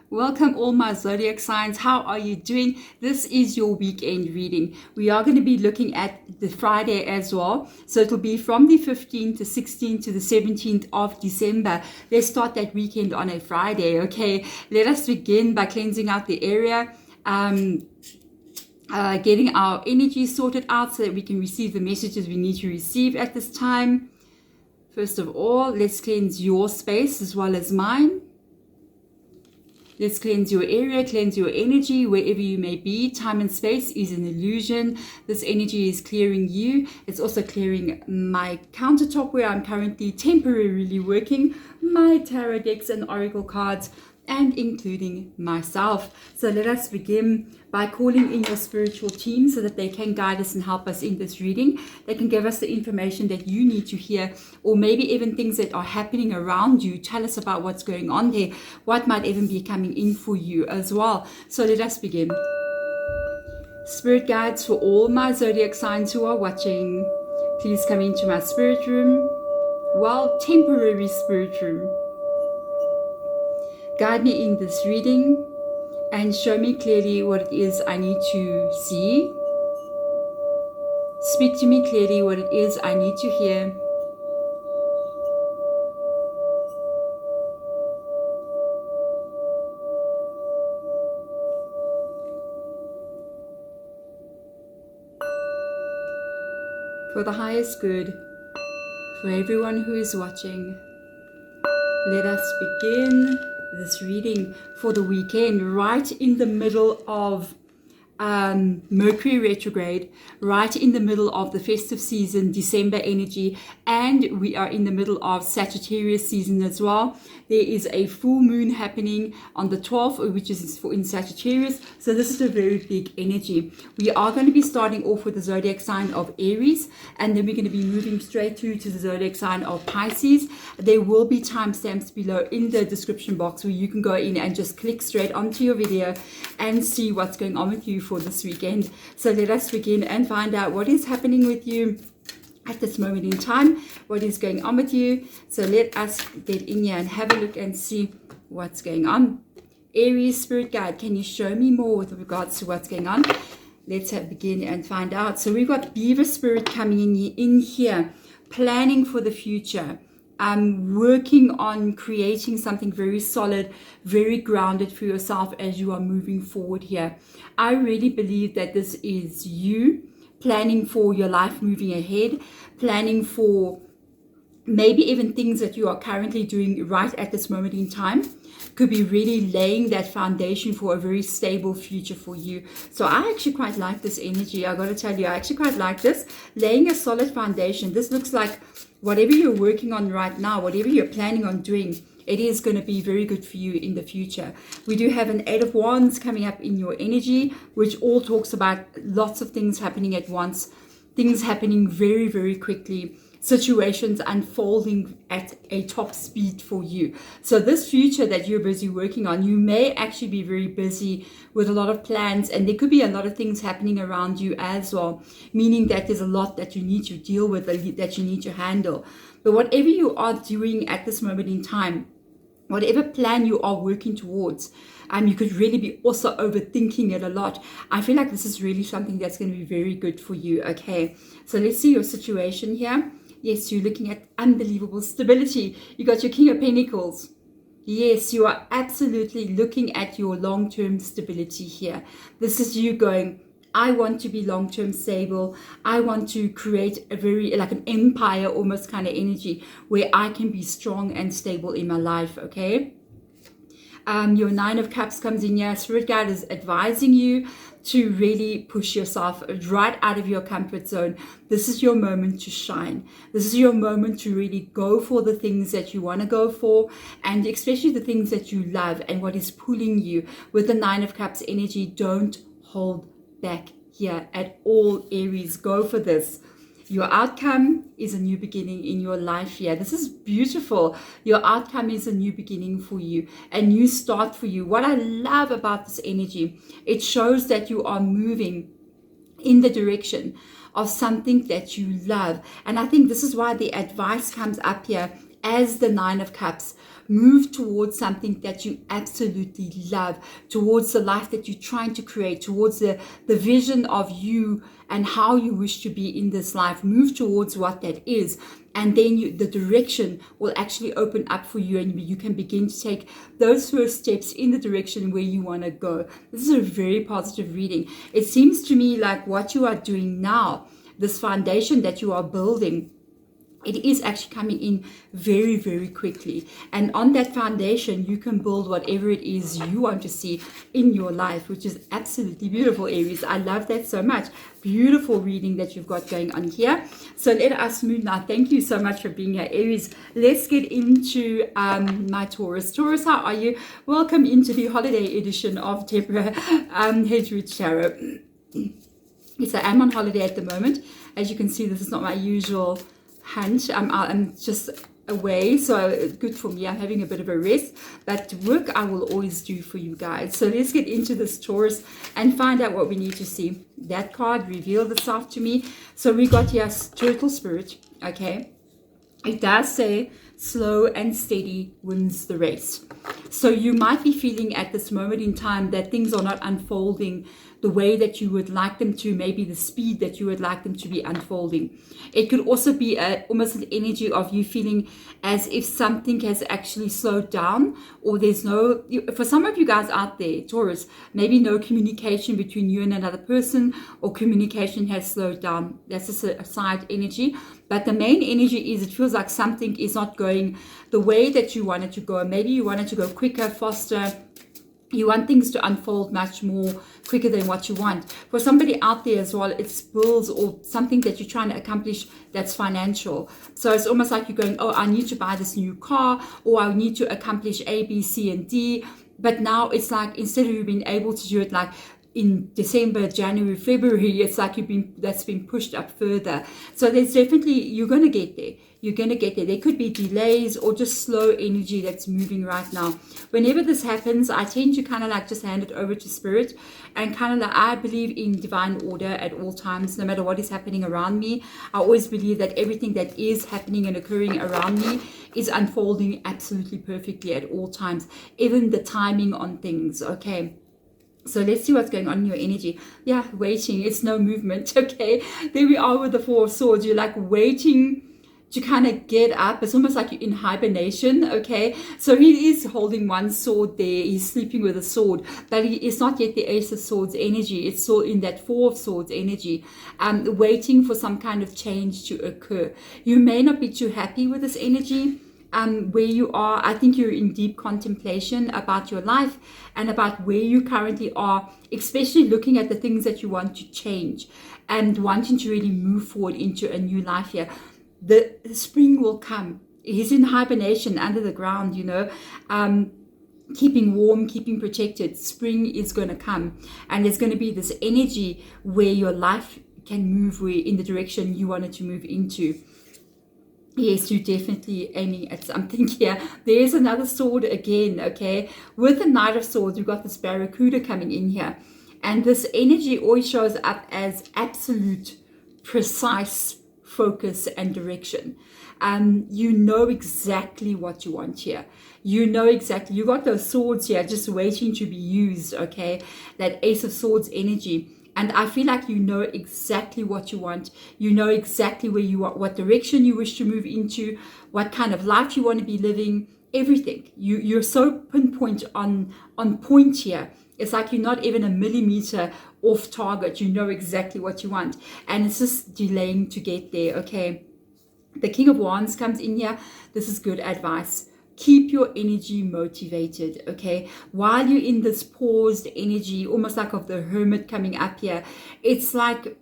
Welcome all my zodiac signs. How are you doing? This is your weekend reading. We are going to be looking at the Friday as well. So it'll be from the 15th to 16th to the 17th of December. Let's start that weekend on a Friday, okay? Let us begin by cleansing out the area. Getting our energy sorted out so that we can receive the messages we need to receive at this time. First of all, let's cleanse your space as well as mine. Let's cleanse your area, cleanse your energy wherever you may be. Time and space is an illusion. This energy is clearing you. It's also clearing my countertop where I'm currently temporarily working, my tarot decks and oracle cards, and including myself. So let us begin by calling in your spiritual team so that they can guide us and help us in this reading. They can give us the information that you need to hear, or maybe even things that are happening around you. Tell us about what's going on there, what might even be coming in for you as well. So let us begin. Spirit guides for all my zodiac signs who are watching, please come into my spirit room. Well, temporary spirit room. Guide me in this reading and show me clearly what it is I need to see. Speak to me clearly what it is I need to hear. For the highest good, for everyone who is watching, let us begin this reading for the weekend, right in the middle of Mercury retrograde, right in the middle of the festive season, December energy, and we are in the middle of Sagittarius season as well. There is a full moon happening on the 12th, which is in Sagittarius, so this is a very big energy. We are going to be starting off with the zodiac sign of Aries, and then we're going to be moving straight through to the zodiac sign of Pisces. There will be timestamps below in the description box where you can go in and just click straight onto your video and see what's going on with you for this weekend. So let us begin and find out what is happening with you at this moment in time, what is going on with you. So let us get in here and have a look and see what's going on. Aries spirit guide, can you show me more with regards to what's going on? Let's begin and find out. So we've got Beaver spirit coming in here, planning for the future. Working on creating something very solid, very grounded for yourself as you are moving forward here. I really believe that this is you planning for your life moving ahead, planning for maybe even things that you are currently doing right at this moment in time. Could be really laying that foundation for a very stable future for you. So I actually quite like this energy. I got to tell you, I actually quite like this. Laying a solid foundation. This looks like whatever you're working on right now, whatever you're planning on doing, it is going to be very good for you in the future. We do have an 8 of Wands coming up in your energy, which all talks about lots of things happening at once, things happening very, very quickly, situations unfolding at a top speed for you. So this future that you're busy working on, you may actually be very busy with a lot of plans, and there could be a lot of things happening around you as well, meaning that there's a lot that you need to deal with, that you need to handle. But whatever you are doing at this moment in time, whatever plan you are working towards, you could really be also overthinking it a lot. I feel like this is really something that's going to be very good for you, okay? So let's see your situation here. Yes, you're looking at unbelievable stability. You got your King of Pentacles. Yes, you are absolutely looking at your long-term stability here. This is you going, I want to be long-term stable. I want to create a very, like an empire almost kind of energy where I can be strong and stable in my life, okay? Your 9 of Cups comes in here. Spirit guide is advising you to really push yourself right out of your comfort zone. This is your moment to shine. This is your moment to really go for the things that you want to go for, and especially the things that you love and what is pulling you. With the 9 of Cups energy, don't hold back here at all, Aries. Go for this. Your outcome is a new beginning in your life here. This is beautiful. Your outcome is a new beginning for you, a new start for you. What I love about this energy, it shows that you are moving in the direction of something that you love. And I think this is why the advice comes up here as the 9 of Cups. Move towards something that you absolutely love, towards the life that you're trying to create, towards the vision of you and how you wish to be in this life. Move towards what that is. And then the direction will actually open up for you, and you can begin to take those first steps in the direction where you want to go. This is a very positive reading. It seems to me like what you are doing now, this foundation that you are building, it is actually coming in very, very quickly. And on that foundation, you can build whatever it is you want to see in your life, which is absolutely beautiful, Aries. I love that so much. Beautiful reading that you've got going on here. So let us move now. Thank you so much for being here, Aries. Let's get into my Taurus. Taurus, how are you? Welcome into the holiday edition of Deborah Hedgewood Tarot. Yes, I am on holiday at the moment. As you can see, this is not my usual hunt. I'm just away, so good for me. I'm having a bit of a rest, but work I will always do for you guys. So let's get into this Taurus and find out what we need to see. That card revealed itself to me. So we got here Turtle Spirit. Okay, it does say slow and steady wins the race. So you might be feeling at this moment in time that things are not unfolding the way that you would like them to, maybe the speed that you would like them to be unfolding. It could also be almost an energy of you feeling as if something has actually slowed down, or there's no, for some of you guys out there, Taurus, maybe no communication between you and another person, or communication has slowed down. That's just a side energy. But the main energy is it feels like something is not going the way that you want it to go. Maybe you want it to go quicker, faster. You want things to unfold much more quicker than what you want. For somebody out there as well, it's bills or something that you're trying to accomplish that's financial. So it's almost like you're going, oh, I need to buy this new car, or I need to accomplish A, B, C, and D. But now it's like, instead of you being able to do it like in December, January, February, it's like that's been pushed up further. So there's definitely, you're going to get there. You're going to get there. There could be delays or just slow energy that's moving right now. Whenever this happens, I tend to kind of like just hand it over to Spirit, and kind of like, I believe in divine order at all times, no matter what is happening around me. I always believe that everything that is happening and occurring around me is unfolding absolutely perfectly at all times, even the timing on things. Okay. So let's see what's going on in your energy. Yeah, waiting. It's no movement. Okay. There we are with the Four of Swords. You're like waiting to kind of get up. It's almost like you're in hibernation. Okay. So he is holding one sword there. He's sleeping with a sword, but it's not yet the Ace of Swords energy. It's still in that Four of Swords energy, waiting for some kind of change to occur. You may not be too happy with this energy. Where you are, I think you're in deep contemplation about your life and about where you currently are, especially looking at the things that you want to change and wanting to really move forward into a new life here. The spring will come. He's in hibernation under the ground, you know, keeping warm, keeping protected. Spring is going to come, and there's going to be this energy where your life can move in the direction you wanted to move into. Yes, you're definitely aiming at something here. There's another sword again, okay? With the Knight of Swords, we've got this Barracuda coming in here. And this energy always shows up as absolute, precise focus and direction. You know exactly what you want here. You know exactly. You got those swords here just waiting to be used, okay? That Ace of Swords energy. And I feel like you know exactly what you want. You know exactly where you are, what direction you wish to move into, what kind of life you want to be living, everything. You're so pinpoint on point here. It's like you're not even a millimeter off target. You know exactly what you want. And it's just delaying to get there, okay? The King of Wands comes in here. This is good advice. Keep your energy motivated, okay? While you're in this paused energy, almost like of the Hermit coming up here, it's like,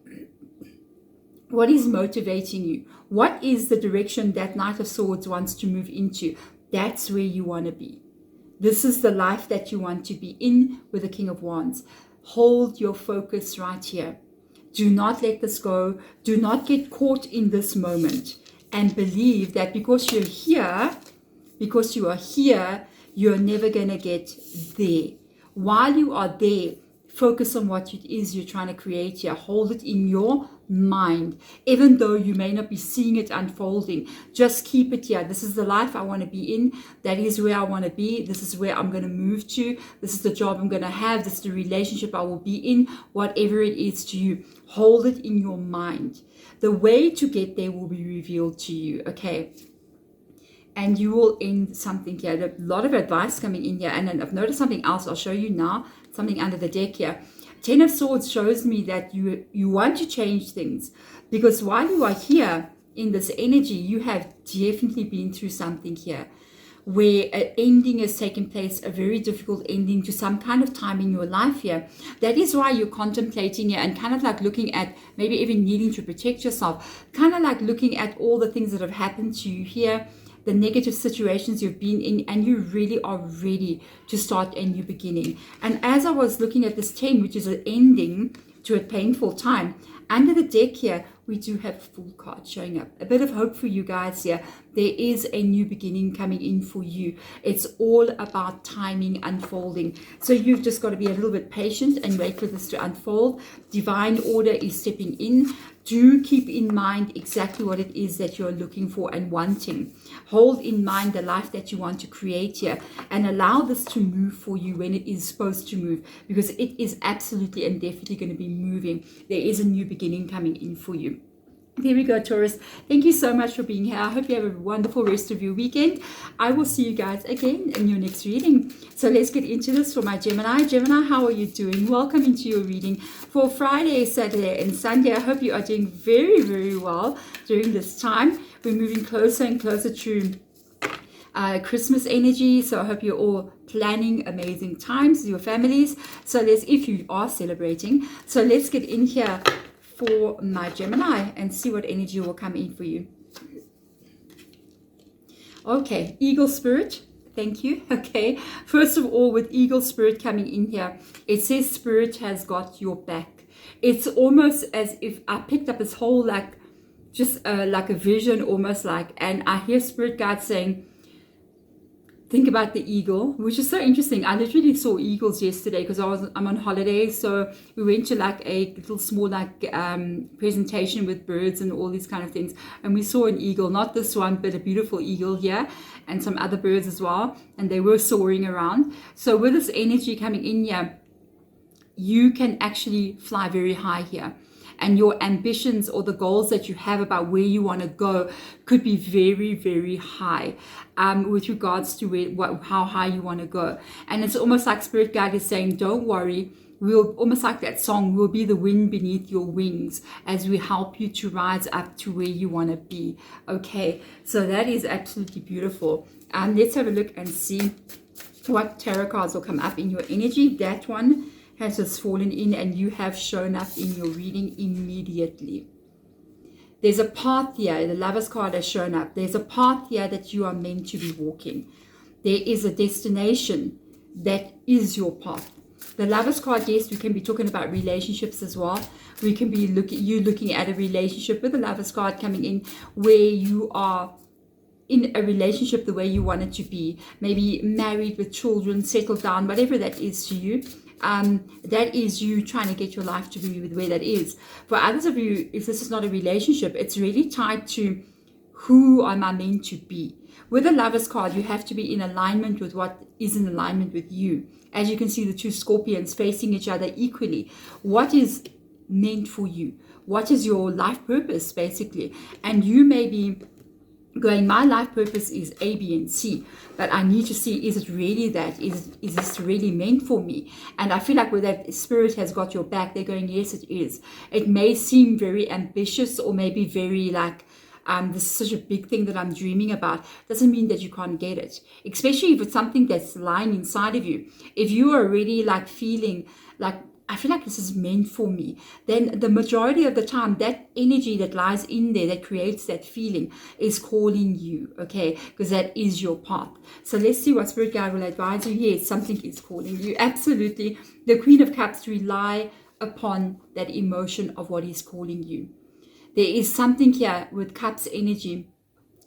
what is motivating you? What is the direction that Knight of Swords wants to move into? That's where you want to be. This is the life that you want to be in with the King of Wands. Hold your focus right here. Do not let this go. Do not get caught in this moment, and believe that because you're here, because you are here, you're never going to get there. While you are there, focus on what it is you're trying to create here. Hold it in your mind, even though you may not be seeing it unfolding. Just keep it here. This is the life I want to be in. That is where I want to be. This is where I'm going to move to. This is the job I'm going to have. This is the relationship I will be in. Whatever it is to you, hold it in your mind. The way to get there will be revealed to you, okay? And you will end something here. A lot of advice coming in here. And then I've noticed something else. I'll show you now. Something under the deck here. 10 of Swords shows me that you want to change things. Because while you are here in this energy, you have definitely been through something here, where an ending has taken place, a very difficult ending to some kind of time in your life here. That is why you're contemplating it and kind of like looking at maybe even needing to protect yourself, kind of like looking at all the things that have happened to you here, the negative situations you've been in, and you really are ready to start a new beginning. And as I was looking at this 10, which is an ending to a painful time, under the deck here, we do have Fool card showing up. A bit of hope for you guys here. There is a new beginning coming in for you. It's all about timing unfolding. So you've just got to be a little bit patient and wait for this to unfold. Divine order is stepping in. Do keep in mind exactly what it is that you're looking for and wanting. Hold in mind the life that you want to create here and allow this to move for you when it is supposed to move, because it is absolutely and definitely going to be moving. There is a new beginning coming in for you. There we go, Taurus. Thank you so much for being here. I hope you have a wonderful rest of your weekend. I will see you guys again in your next reading. So let's get into this for my Gemini. Gemini, how are you doing? Welcome into your reading for Friday, Saturday, and Sunday. I hope you are doing very, very well during this time. We're moving closer and closer to Christmas energy. So I hope you're all planning amazing times with your families. So if you are celebrating. So let's get in here for my Gemini and see what energy will come in for you. Okay, Eagle Spirit, thank you. Okay, first of all, with Eagle Spirit coming in here, it says Spirit has got your back. It's almost as if I picked up this whole like a vision, almost like, and I hear Spirit guide saying, think about the eagle, which is so interesting. I literally saw eagles yesterday because I'm on holiday. So we went to like a little small presentation with birds and all these kind of things. And we saw an eagle, not this one, but a beautiful eagle here and some other birds as well. And they were soaring around. So with this energy coming in here, you can actually fly very high here. And your ambitions or the goals that you have about where you want to go could be very, very high with regards to how high you want to go. And it's almost like Spirit Guide is saying, don't worry. We'll, almost like that song, we'll be the wind beneath your wings as we help you to rise up to where you want to be. Okay, so that is absolutely beautiful. Let's have a look and see what tarot cards will come up in your energy. That one has just fallen in and you have shown up in your reading immediately. There's a path here. The Lover's card has shown up. There's a path here that you are meant to be walking. There is a destination that is your path. The Lover's card, yes, we can be talking about relationships as well. We can be looking at a relationship with the Lover's card coming in where you are in a relationship the way you want it to be. Maybe married with children, settled down, whatever that is to you. That is you trying to get your life to be with where that is. For others of you, if this is not a relationship, it's really tied to who am I meant to be. With the Lover's card, you have to be in alignment with what is in alignment with you. As you can see, the two scorpions facing each other equally. What is meant for you? What is your life purpose, basically? And you may be going, my life purpose is A, B, and C, but I need to see, is it really that? Is this really meant for me? And I feel like with that, Spirit has got your back. They're going, yes, it is. It may seem very ambitious or maybe very like, this is such a big thing that I'm dreaming about. Doesn't mean that you can't get it, especially if it's something that's lying inside of you. If you are already like feeling like, I feel like this is meant for me, then the majority of the time, that energy that lies in there that creates that feeling is calling you, okay? Because that is your path. So let's see what Spirit Guide will advise you. Yes, something is calling you. Absolutely. The Queen of Cups, rely upon that emotion of what is calling you. There is something here with Cups energy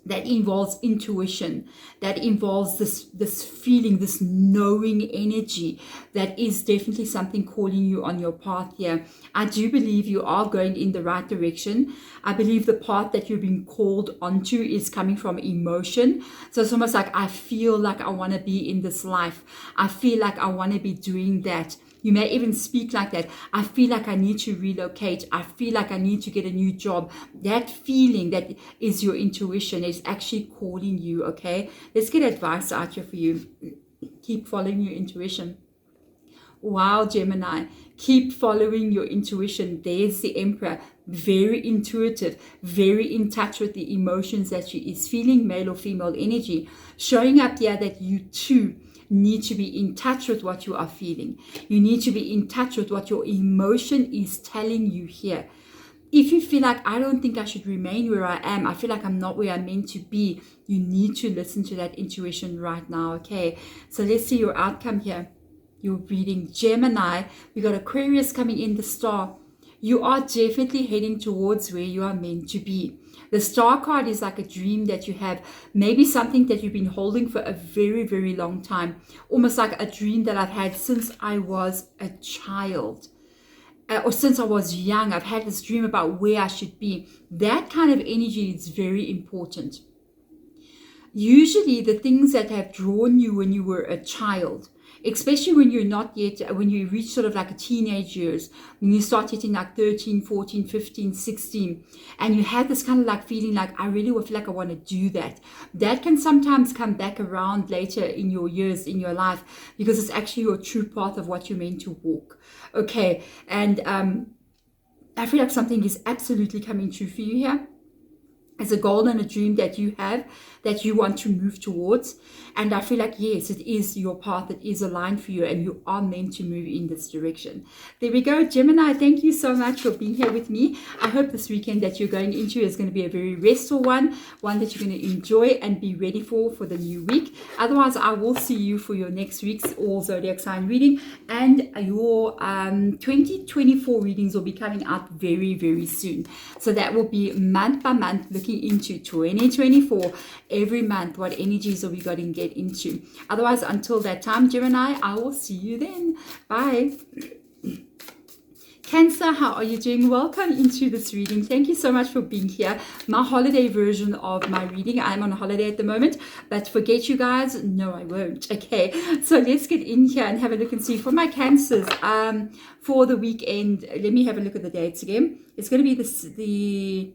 that involves intuition, that involves this feeling, this knowing energy. That is definitely something calling you on your path here. I do believe you are going in the right direction. I believe the path that you're being called onto is coming from emotion. So it's almost like, I feel like I want to be in this life. I feel like I want to be doing that. You may even speak like that. I feel like I need to relocate. I feel like I need to get a new job. That feeling, that is your intuition, is actually calling you, okay? Let's get advice out here for you. Keep following your intuition. Wow, Gemini. Keep following your intuition. There's the Emperor. Very intuitive, very in touch with the emotions that she is feeling, male or female energy. Showing up here that you too need to be in touch with what you are feeling. You need to be in touch with what your emotion is telling you here. If you feel like, I don't think I should remain where I am, I feel like I'm not where I'm meant to be, you need to listen to that intuition right now, okay? So let's see your outcome here. Your reading, Gemini. We got Aquarius coming in, the star. You are definitely heading towards where you are meant to be. The star card is like a dream that you have, maybe something that you've been holding for a very, very long time. Almost like a dream that I've had since I was a child. Or since I was young, I've had this dream about where I should be. That kind of energy is very important. Usually the things that have drawn you when you were a child, especially when you're not yet, when you reach sort of like a teenage years, when you start hitting like 13, 14, 15, 16, and you have this kind of like feeling like, I really feel like I want to do that. That can sometimes come back around later in your years, in your life, because it's actually your true path of what you're meant to walk. Okay, and I feel like something is absolutely coming true for you here. It's a goal and a dream that you have, that you want to move towards. And I feel like, yes, it is your path that is aligned for you, and you are meant to move in this direction. There we go, Gemini. Thank you so much for being here with me. I hope this weekend that you're going into is going to be a very restful one that you're going to enjoy and be ready for the new week. Otherwise, I will see you for your next week's all zodiac sign reading, and your 2024 readings will be coming out very, very soon. So that will be month by month, looking into 2024. Every month, what energies are we going to get into? Otherwise, until that time, Gemini, I will see you then. Bye. Cancer, how are you doing? Welcome into this reading. Thank you so much for being here. My holiday version of my reading. I'm on a holiday at the moment, but forget you guys. No, I won't. Okay, so let's get in here and have a look and see for my Cancers. For the weekend, let me have a look at the dates again. It's going to be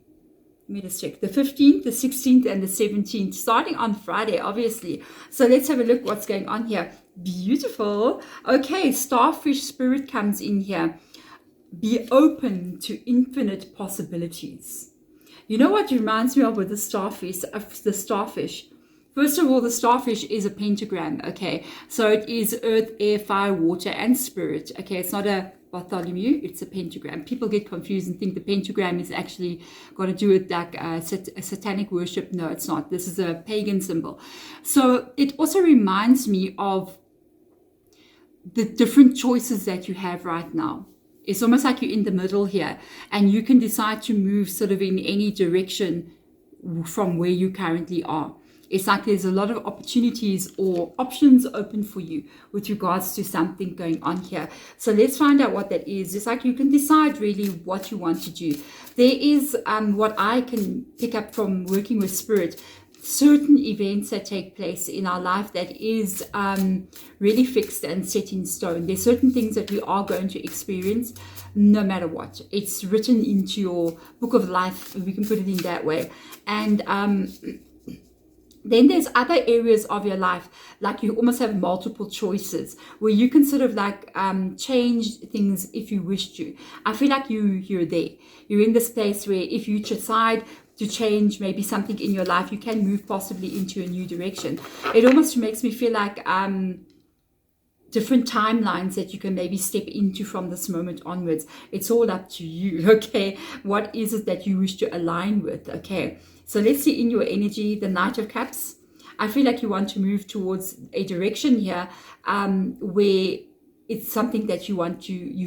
let me just check. The 15th, the 16th, and the 17th, starting on Friday, obviously. So let's have a look what's going on here. Beautiful. Okay, starfish spirit comes in here. Be open to infinite possibilities. You know what reminds me of with the starfish? First of all, the starfish is a pentagram, okay? So it is earth, air, fire, water, and spirit, okay? It's not a Bartholomew, it's a pentagram. People get confused and think the pentagram is actually got to do with like a satanic worship. No, it's not. This is a pagan symbol. So it also reminds me of the different choices that you have right now. It's almost like you're in the middle here, and you can decide to move sort of in any direction from where you currently are. It's like there's a lot of opportunities or options open for you with regards to something going on here. So let's find out what that is. It's like you can decide really what you want to do. There is what I can pick up from working with spirit, certain events that take place in our life that is really fixed and set in stone. There's certain things that we are going to experience no matter what. It's written into your book of life, we can put it in that way. And then there's other areas of your life, like you almost have multiple choices where you can sort of like change things if you wish to. I feel like you're there. You're in this place where if you decide to change maybe something in your life, you can move possibly into a new direction. It almost makes me feel like different timelines that you can maybe step into from this moment onwards. It's all up to you, okay? What is it that you wish to align with, okay? So let's see in your energy, the Knight of Cups. I feel like you want to move towards a direction here where it's something that you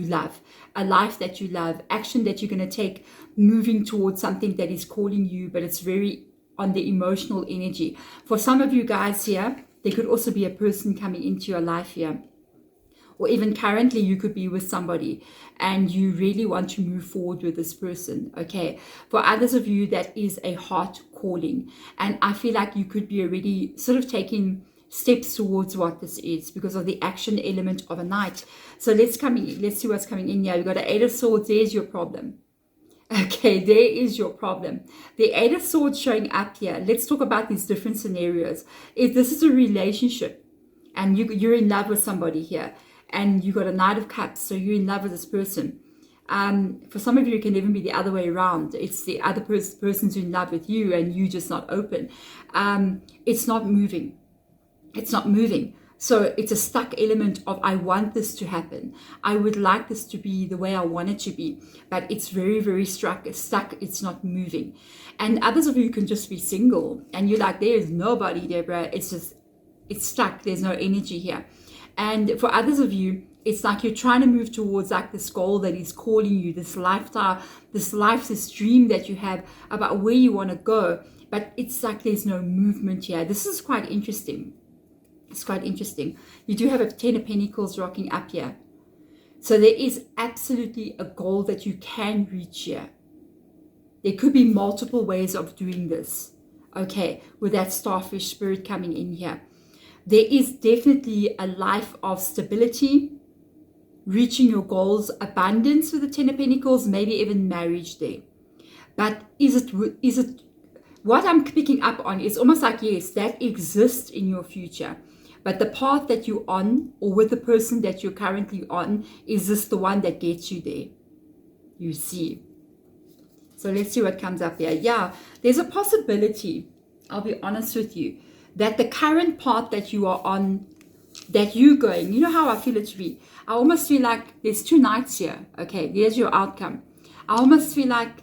love, a life that you love, action that you're going to take, moving towards something that is calling you, but it's very on the emotional energy. For some of you guys here, there could also be a person coming into your life here. Or even currently you could be with somebody and you really want to move forward with this person, okay? For others of you, that is a heart calling. And I feel like you could be already sort of taking steps towards what this is because of the action element of a Knight. So let's see what's coming in here. We've got an 8 of Swords. There's your problem. Okay, there is your problem. The 8 of Swords showing up here. Let's talk about these different scenarios. If this is a relationship and you're in love with somebody here, and you got a Knight of Cups, so you're in love with this person. For some of you, it can even be the other way around. It's the other person's in love with you and you just not open. It's not moving. It's not moving. So it's a stuck element of, I want this to happen. I would like this to be the way I want it to be. But it's very, very stuck. It's not moving. And others of you can just be single. And you're like, there is nobody, Deborah. It's stuck. There's no energy here. And for others of you, it's like you're trying to move towards like this goal that is calling you, this lifestyle, this life, this dream that you have about where you want to go. But it's like there's no movement here. This is quite interesting. It's quite interesting. You do have a 10 of Pentacles rocking up here. So there is absolutely a goal that you can reach here. There could be multiple ways of doing this. Okay, with that starfish spirit coming in here. There is definitely a life of stability, reaching your goals, abundance with the 10 of Pentacles, maybe even marriage there. But is it what I'm picking up on is almost like, yes, that exists in your future. But the path that you're on, or with the person that you're currently on, is this the one that gets you there? You see. So let's see what comes up here. Yeah, there's a possibility, I'll be honest with you, that the current path that you are on, that you're going, you know how I feel it to be. I almost feel like there's 2 Knights here. Okay, there's your outcome. I almost feel like,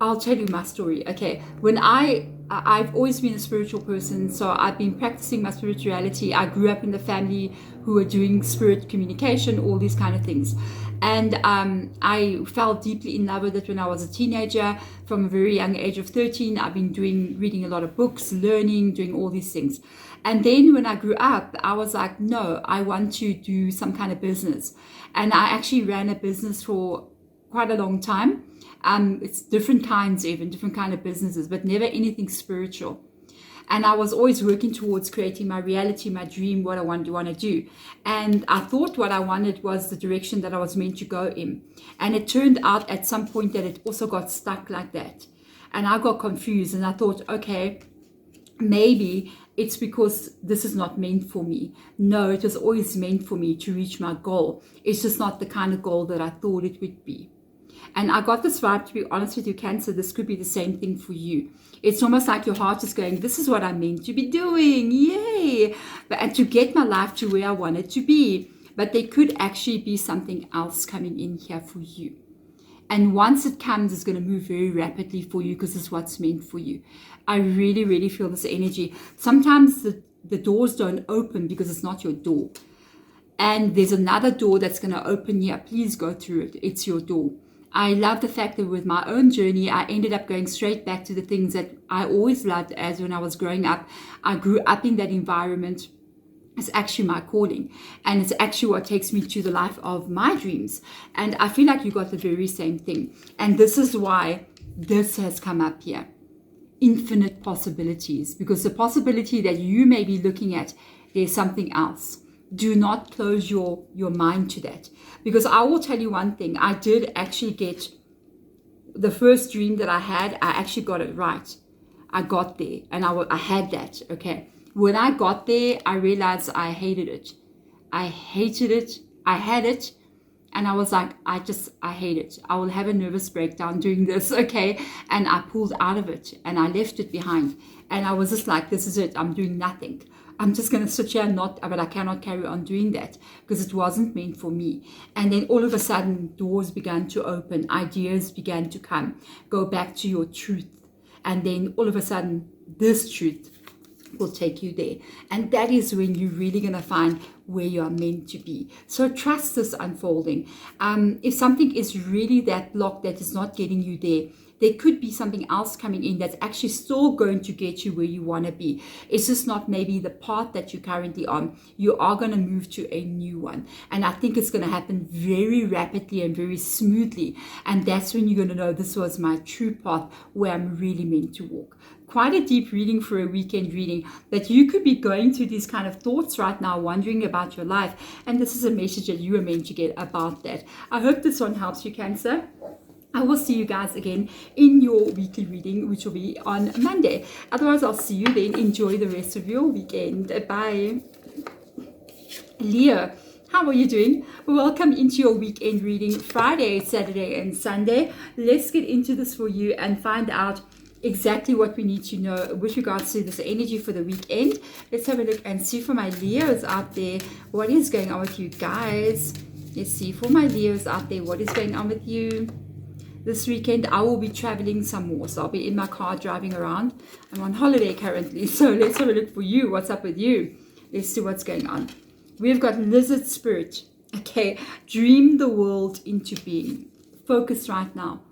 I'll tell you my story. Okay, when I've always been a spiritual person, so I've been practicing my spirituality. I grew up in the family who were doing spirit communication, all these kind of things. And I fell deeply in love with it when I was a teenager. From a very young age of 13, I've been reading a lot of books, learning, doing all these things. And then when I grew up, I was like, no, I want to do some kind of business. And I actually ran a business for quite a long time. It's different kinds, even different kind of businesses, but never anything spiritual. And I was always working towards creating my reality, my dream, what I want to do. And I thought what I wanted was the direction that I was meant to go in. And it turned out at some point that it also got stuck like that. And I got confused and I thought, okay, maybe it's because this is not meant for me. No, it was always meant for me to reach my goal. It's just not the kind of goal that I thought it would be. And I got this vibe, to be honest with you, Cancer, this could be the same thing for you. It's almost like your heart is going, this is what I'm meant to be doing, yay! And to get my life to where I want it to be. But there could actually be something else coming in here for you. And once it comes, it's going to move very rapidly for you because it's what's meant for you. I really, really feel this energy. Sometimes the doors don't open because it's not your door. And there's another door that's going to open here. Please go through it. It's your door. I love the fact that with my own journey, I ended up going straight back to the things that I always loved as when I was growing up. I grew up in that environment. It's actually my calling. And it's actually what takes me to the life of my dreams. And I feel like you got the very same thing. And this is why this has come up here. Infinite possibilities. Because the possibility that you may be looking at, there's something else. Do not close your mind to that. Because I will tell you one thing. I did actually get the first dream that I had. I actually got it right. I got there. And I had that. Okay. When I got there, I realized I hated it. I hated it. I had it. And I was like, I hate it. I will have a nervous breakdown doing this. Okay. And I pulled out of it. And I left it behind. And I was just like, this is it. I'm doing nothing. I'm just going to sit here but I cannot carry on doing that because it wasn't meant for me. And then all of a sudden, doors began to open, ideas began to come, go back to your truth. And then all of a sudden, this truth will take you there. And that is when you're really going to find where you are meant to be. So trust this unfolding. If something is really that block that is not getting you there, there could be something else coming in that's actually still going to get you where you want to be. It's just not maybe the path that you're currently on. You are going to move to a new one. And I think it's going to happen very rapidly and very smoothly. And that's when you're going to know this was my true path where I'm really meant to walk. Quite a deep reading for a weekend reading, that you could be going through these kind of thoughts right now, wondering about your life. And this is a message that you are meant to get about that. I hope this one helps you, Cancer. I will see you guys again in your weekly reading, which will be on Monday. Otherwise, I'll see you then. Enjoy the rest of your weekend. Bye. Leo, how are you doing? Welcome into your weekend reading, Friday, Saturday, and Sunday. Let's get into this for you and find out exactly what we need to know with regards to this energy for the weekend. Let's have a look and see for my Leos out there, what is going on with you guys. Let's see for my Leos out there, what is going on with you this weekend. I will be traveling some more, so I'll be in my car driving around. I'm on holiday currently, so let's have a look for you. What's up with you? Let's see what's going on. We've got Lizard Spirit. Okay, dream the world into being. Focus right now.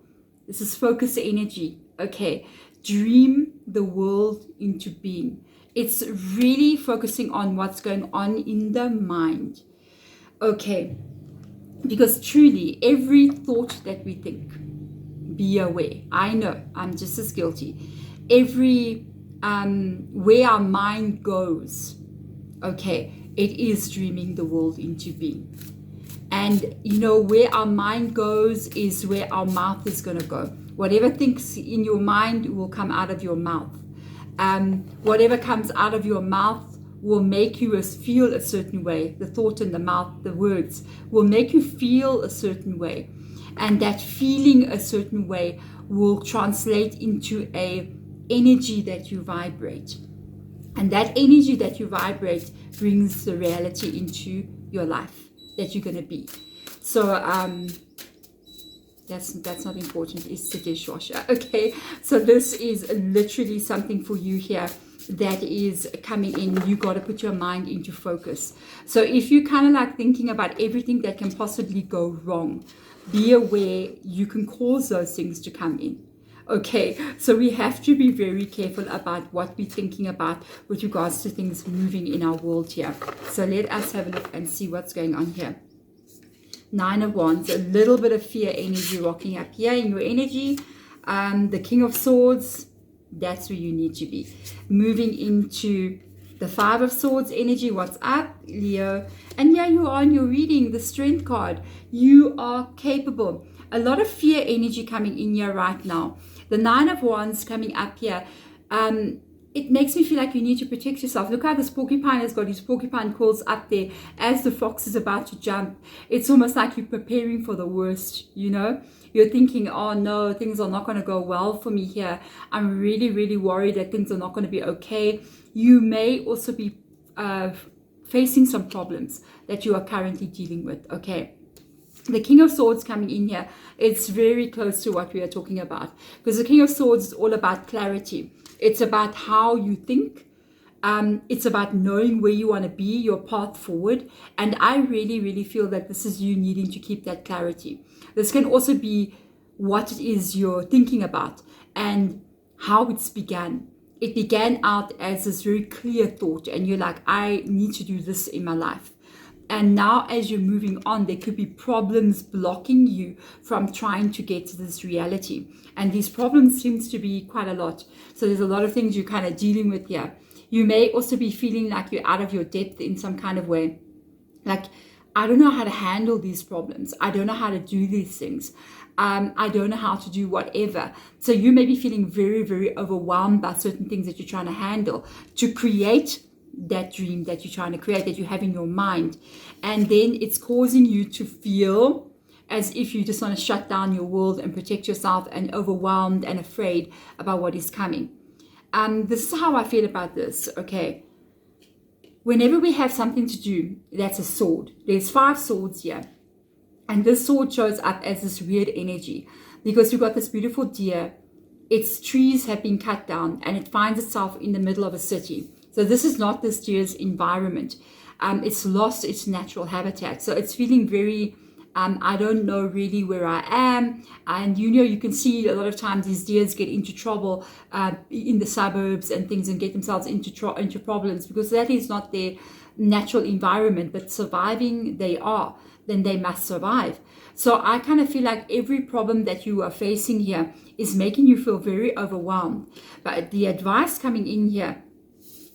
This is focus energy. Okay, dream the world into being. It's really focusing on what's going on in the mind. Okay, because truly every thought that we think, be aware. I know, I'm just as guilty. Every where our mind goes, okay, it is dreaming the world into being. And you know, where our mind goes is where our mouth is going to go. Whatever thinks in your mind will come out of your mouth. Whatever comes out of your mouth will make you feel a certain way. The thought in the mouth, the words, will make you feel a certain way. And that feeling a certain way will translate into a energy that you vibrate. And that energy that you vibrate brings the reality into your life that you're going to be. So, that's not important. It's the dishwasher. Okay, so this is literally something for you here that is coming in. You got to put your mind into focus. So if you're kind of like thinking about everything that can possibly go wrong, be aware you can cause those things to come in. Okay, so we have to be very careful about what we're thinking about with regards to things moving in our world here. So let us have a look and see what's going on here. 9 of Wands, a little bit of fear energy rocking up here in your energy. The King of Swords, that's where you need to be. Moving into the 5 of Swords energy. What's up, Leo? And yeah, you are on your reading, the Strength card. You are capable. A lot of fear energy coming in here right now. The 9 of Wands coming up here. It makes me feel like you need to protect yourself. Look how this porcupine has got his porcupine quills up there as the fox is about to jump. It's almost like you're preparing for the worst, you know. You're thinking, oh no, things are not going to go well for me here. I'm really, really worried that things are not going to be okay. You may also be facing some problems that you are currently dealing with, okay. The King of Swords coming in here, it's very close to what we are talking about. Because the King of Swords is all about clarity. It's about how you think. It's about knowing where you want to be, your path forward. And I really, really feel that this is you needing to keep that clarity. This can also be what it is you're thinking about and how it's began. It began out as this very clear thought. And you're like, I need to do this in my life. And now as you're moving on, there could be problems blocking you from trying to get to this reality. And these problems seems to be quite a lot. So there's a lot of things you're kind of dealing with here. You may also be feeling like you're out of your depth in some kind of way. Like, I don't know how to handle these problems. I don't know how to do these things. I don't know how to do whatever. So you may be feeling very, very overwhelmed by certain things that you're trying to handle to create that dream that you're trying to create, that you have in your mind. And then it's causing you to feel as if you just want to shut down your world and protect yourself and overwhelmed and afraid about what is coming. This is how I feel about this, okay? Whenever we have something to do, that's a sword. There's 5 swords here. And this sword shows up as this weird energy because we've got this beautiful deer. Its trees have been cut down and it finds itself in the middle of a city. So this is not this deer's environment. It's lost its natural habitat. So it's feeling very I don't know really where I am. And you can see a lot of times these deers get into trouble in the suburbs and things, and get themselves into problems because that is not their natural environment, but surviving they are, then they must survive. So I kind of feel like every problem that you are facing here is making you feel very overwhelmed. But the advice coming in here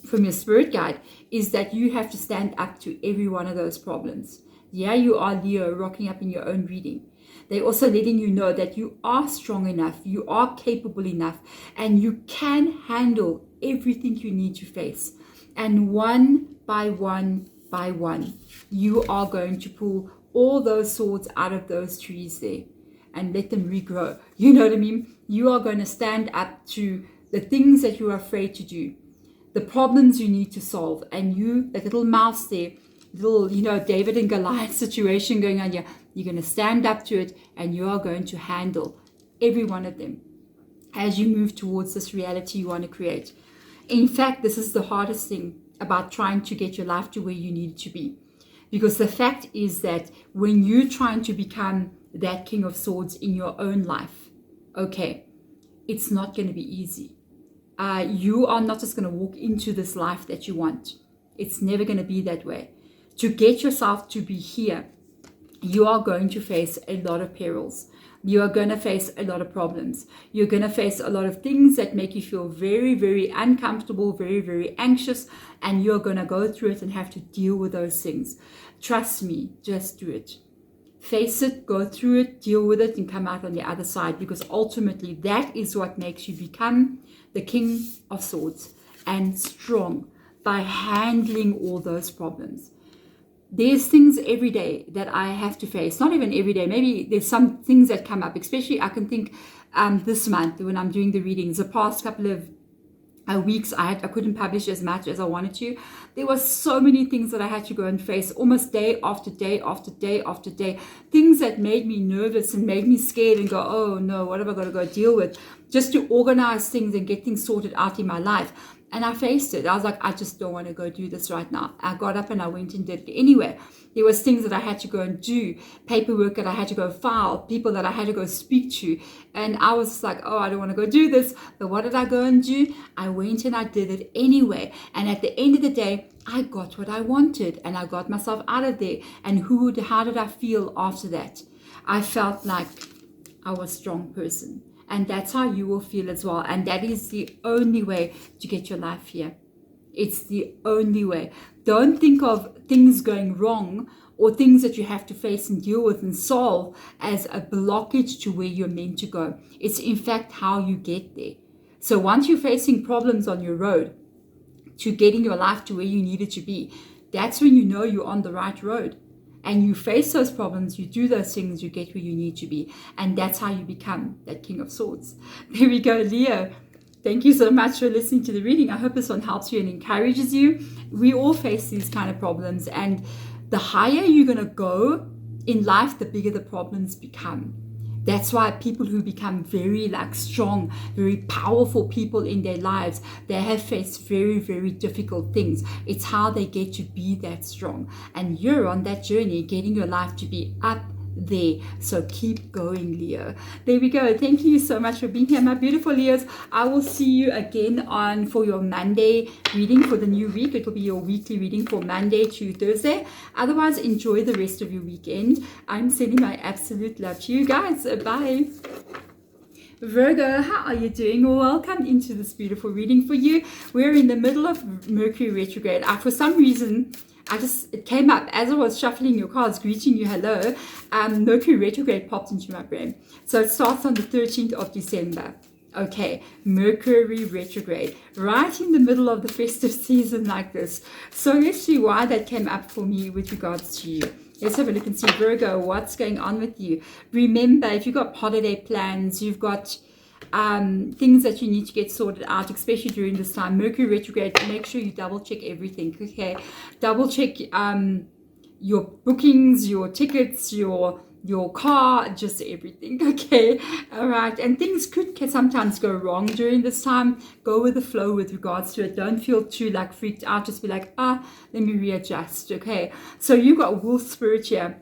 from your spirit guide is that you have to stand up to every one of those problems. Yeah, you are Leo, rocking up in your own reading. They're also letting you know that you are strong enough, you are capable enough, and you can handle everything you need to face. And one by one, you are going to pull all those swords out of those trees there and let them regrow. You know what I mean? You are going to stand up to the things that you are afraid to do, the problems you need to solve, and you, that little mouse there, little, David and Goliath situation going on here, you're going to stand up to it and you are going to handle every one of them as you move towards this reality you want to create. In fact, this is the hardest thing about trying to get your life to where you need it to be. Because the fact is that when you're trying to become that King of Swords in your own life, okay, it's not going to be easy. You are not just going to walk into this life that you want. It's never going to be that way. To get yourself to be here, you are going to face a lot of perils. You are going to face a lot of problems. You're going to face a lot of things that make you feel very, very uncomfortable, very, very anxious, and you're going to go through it and have to deal with those things. Trust me, just do it. Face it, go through it, deal with it, and come out on the other side, because ultimately that is what makes you become the King of Swords and strong, by handling all those problems. There's things every day that I have to face. Not even every day. Maybe there's some things that come up. Especially I can think this month when I'm doing the readings. The past couple of weeks I couldn't publish as much as I wanted to. There were so many things that I had to go and face almost day after day after day after day. Things that made me nervous and made me scared and go, oh no, what have I got to go deal with? Just to organize things and get things sorted out in my life. And I faced it. I was like, I just don't want to go do this right now. I got up and I went and did it anyway. There was things that I had to go and do, paperwork that I had to go file, people that I had to go speak to. And I was like, oh, I don't want to go do this. But what did I go and do? I went and I did it anyway. And at the end of the day, I got what I wanted and I got myself out of there. And how did I feel after that? I felt like I was a strong person. And that's how you will feel as well. And that is the only way to get your life here. It's the only way. Don't think of things going wrong or things that you have to face and deal with and solve as a blockage to where you're meant to go. It's in fact how you get there. So once you're facing problems on your road to getting your life to where you need it to be, that's when you know you're on the right road. And you face those problems, you do those things, you get where you need to be. And that's how you become that King of Swords. There we go, Leo. Thank you so much for listening to the reading. I hope this one helps you and encourages you. We all face these kind of problems. And the higher you're going to go in life, the bigger the problems become. That's why people who become very strong, very powerful people in their lives, they have faced very, very difficult things. It's how they get to be that strong. And you're on that journey, getting your life to be up there. So keep going, Leo. There we go. Thank you so much for being here, my beautiful Leos. I will see you again for your Monday reading for the new week. It will be your weekly reading for Monday to Thursday. Otherwise, enjoy the rest of your weekend. I'm sending my absolute love to you guys. Bye. Virgo, how are you doing? Welcome into this beautiful reading for you. We're in the middle of Mercury retrograde. For some reason, it came up as I was shuffling your cards, greeting you hello. Mercury retrograde popped into my brain. So it starts on the 13th of December. Okay, Mercury retrograde, right in the middle of the festive season like this. So let's see why that came up for me with regards to you. Let's have a look and see, Virgo, what's going on with you. Remember, if you've got holiday plans, you've got things that you need to get sorted out, especially during this time, Mercury retrograde, make sure you double check everything. Okay, double check your bookings, your tickets, your car, just everything. Okay, all right. And things can sometimes go wrong during this time. Go with the flow with regards to it. Don't feel too freaked out. Just be like, let me readjust. Okay, so you got wolf spirit here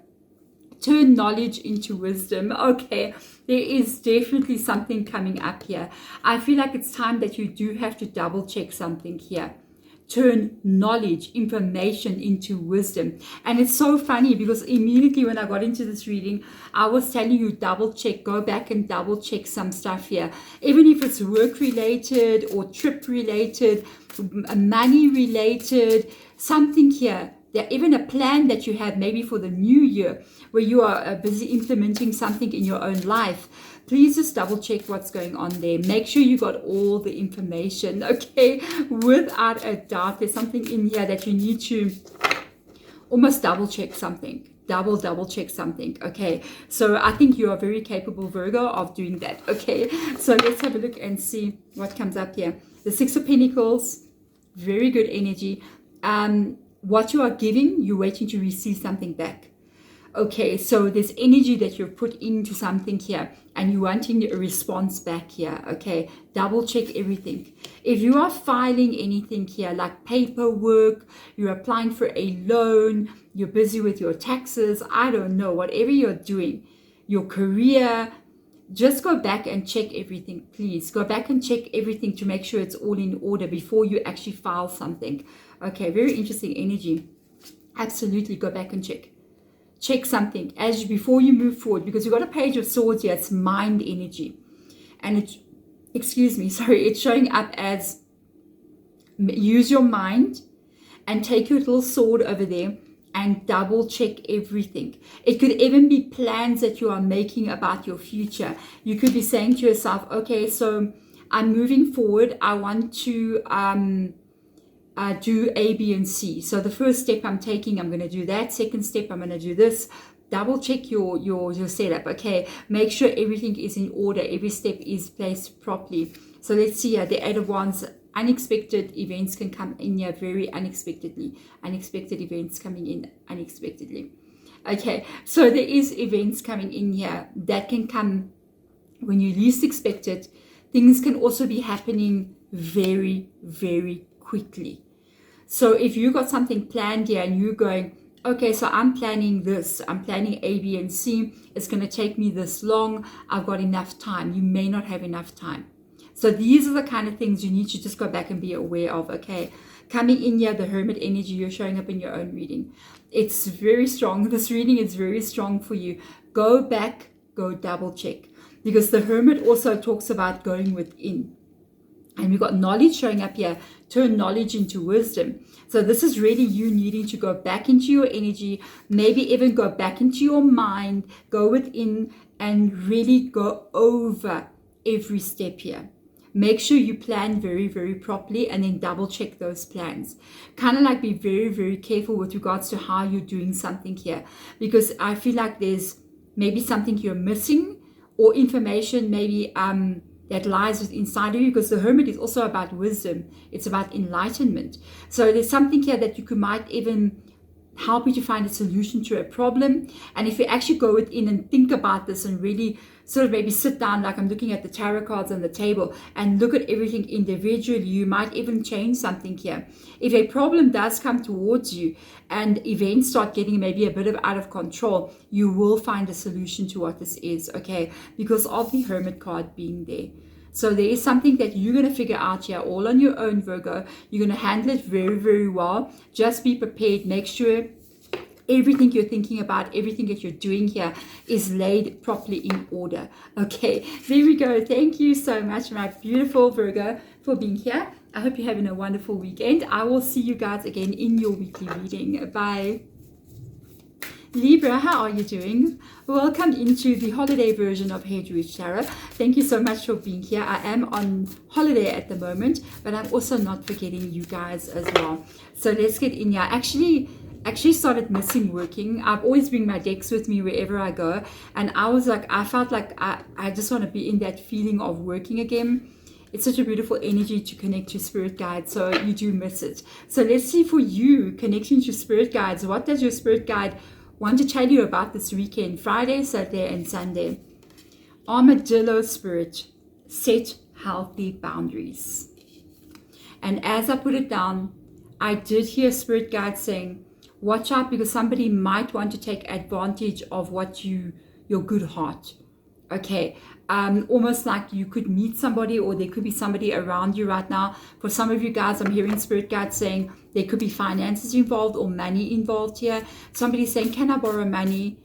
Turn knowledge into wisdom. Okay, there is definitely something coming up here. I feel like it's time that you do have to double check something here. Turn knowledge, information into wisdom. And it's so funny because immediately when I got into this reading, I was telling you double check, go back and double check some stuff here. Even if it's work related or trip related, money related, something here. There even a plan that you have maybe for the new year where you are busy implementing something in your own life. Please just double check what's going on there. Make sure you got all the information, okay? Without a doubt, there's something in here that you need to almost double check something. Double check something, okay? So I think you are very capable, Virgo, of doing that, okay? So let's have a look and see what comes up here. The Six of Pentacles, very good energy. What you are giving, you're waiting to receive something back. Okay, so there's energy that you've put into something here and you're wanting a response back here. Okay, double check everything. If you are filing anything here like paperwork, you're applying for a loan, you're busy with your taxes, I don't know, whatever you're doing, your career, just go back and check everything, please. Go back and check everything to make sure it's all in order before you actually file something. Okay, very interesting energy. Absolutely, go back and check. Check something before you move forward, because you've got a Page of Swords here. It's mind energy. And it's showing up as use your mind and take your little sword over there and double check everything. It could even be plans that you are making about your future. You could be saying to yourself, okay, so I'm moving forward. I want to do A, B, and C. So the first step I'm taking, I'm going to do that. Second step, I'm going to do this. Double check your setup. Okay, make sure everything is in order. Every step is placed properly. So let's see here. The Eight of Wands. Unexpected events can come in here very unexpectedly. Unexpected events coming in unexpectedly. Okay, so there is events coming in here that can come when you least expect it. Things can also be happening very, very quickly. So if you got something planned here and you're going, okay, so I'm planning this, I'm planning A, B, and C, it's going to take me this long, I've got enough time. You may not have enough time. So these are the kind of things you need to just go back and be aware of, okay? Coming in here, the Hermit energy, you're showing up in your own reading. It's very strong. This reading is very strong for you. Go back, go double check. Because the Hermit also talks about going within. And we've got knowledge showing up here. Turn knowledge into wisdom. So this is really you needing to go back into your energy, maybe even go back into your mind, go within and really go over every step here. Make sure you plan very, very properly and then double check those plans. Kind of like be very, very careful with regards to how you're doing something here. Because I feel like there's maybe something you're missing or information maybe that lies inside of you, because the Hermit is also about wisdom. It's about enlightenment. So there's something here that you might even help you to find a solution to a problem. And if you actually go within and think about this and really sort of maybe sit down, like I'm looking at the tarot cards on the table, and look at everything individually, you might even change something here. If a problem does come towards you and events start getting maybe a bit of out of control, you will find a solution to what this is, okay? Because of the Hermit card being there. So there is something that you're going to figure out here all on your own, Virgo. You're going to handle it very, very well. Just be prepared. Make sure everything you're thinking about, everything that you're doing here is laid properly in order. Okay, there we go. Thank you so much, my beautiful Virgo, for being here. I hope you're having a wonderful weekend. I will see you guys again in your weekly reading. Bye. Libra, how are you doing? Welcome into the holiday version of Untitled Tarot. Thank you so much for being here. I am on holiday at the moment, but I'm also not forgetting you guys as well. So let's get in here. Actually started missing working. I've always bring my decks with me wherever I go, and I felt like I just want to be in that feeling of working again. It's such a beautiful energy to connect to spirit guides, so you do miss it. So let's see for you, connecting to spirit guides, what does your spirit guide want to tell you about this weekend, Friday, Saturday, and Sunday? Armadillo spirit, set healthy boundaries. And as I put it down, I did hear spirit guide saying, Watch out, because somebody might want to take advantage of your good heart. Okay, almost like you could meet somebody, or there could be somebody around you right now. For some of you guys, I'm hearing spirit guides saying there could be finances involved or money involved here. Somebody's saying, can I borrow money?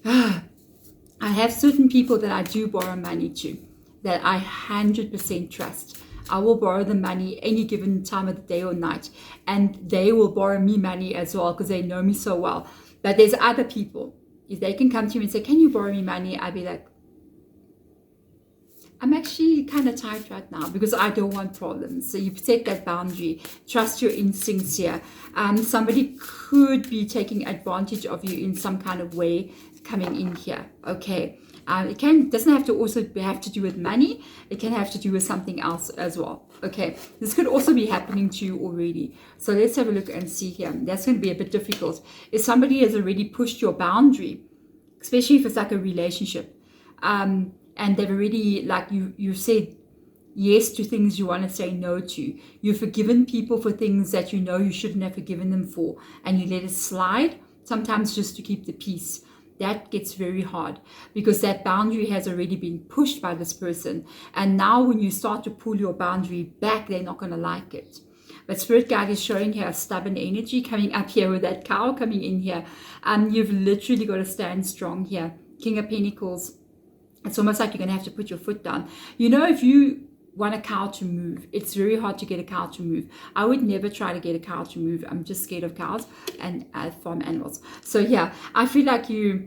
I have certain people that I do borrow money to, that I 100% trust. I will borrow the money any given time of the day or night, and they will borrow me money as well, because they know me so well. But there's other people, if they can come to me and say, can you borrow me money? I'd be like, I'm actually kind of tight right now, because I don't want problems. So you set that boundary. Trust your instincts here. Somebody could be taking advantage of you in some kind of way coming in here. Okay. It doesn't have to also have to do with money. It can have to do with something else as well. Okay, this could also be happening to you already. So let's have a look and see here. That's going to be a bit difficult. If somebody has already pushed your boundary, especially if it's like a relationship, and they've already, like, you said yes to things you want to say no to. You've forgiven people for things that you know you shouldn't have forgiven them for, and you let it slide, sometimes just to keep the peace. That gets very hard, because that boundary has already been pushed by this person. And now when you start to pull your boundary back, they're not going to like it. But Spirit Guide is showing here a stubborn energy coming up here with that cow coming in here. And you've literally got to stand strong here. King of Pentacles. It's almost like you're going to have to put your foot down. You know, if you want a cow to move, it's very hard to get a cow to move. I would never try to get a cow to move. I'm just scared of cows and farm animals. So yeah, I feel like you're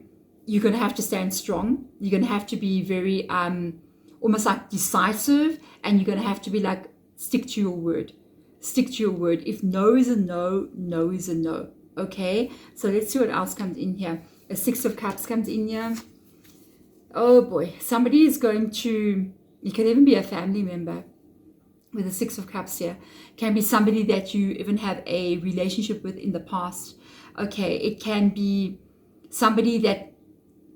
going to have to stand strong. You're going to have to be very almost like decisive, and you're going to have to be like, stick to your word. Stick to your word. If no is a no, no is a no. Okay, so let's see what else comes in here. A Six of Cups comes in here. Oh boy, somebody is going to, it can even be a family member with a Six of Cups here. Can be somebody that you even have a relationship with in the past. Okay, it can be somebody that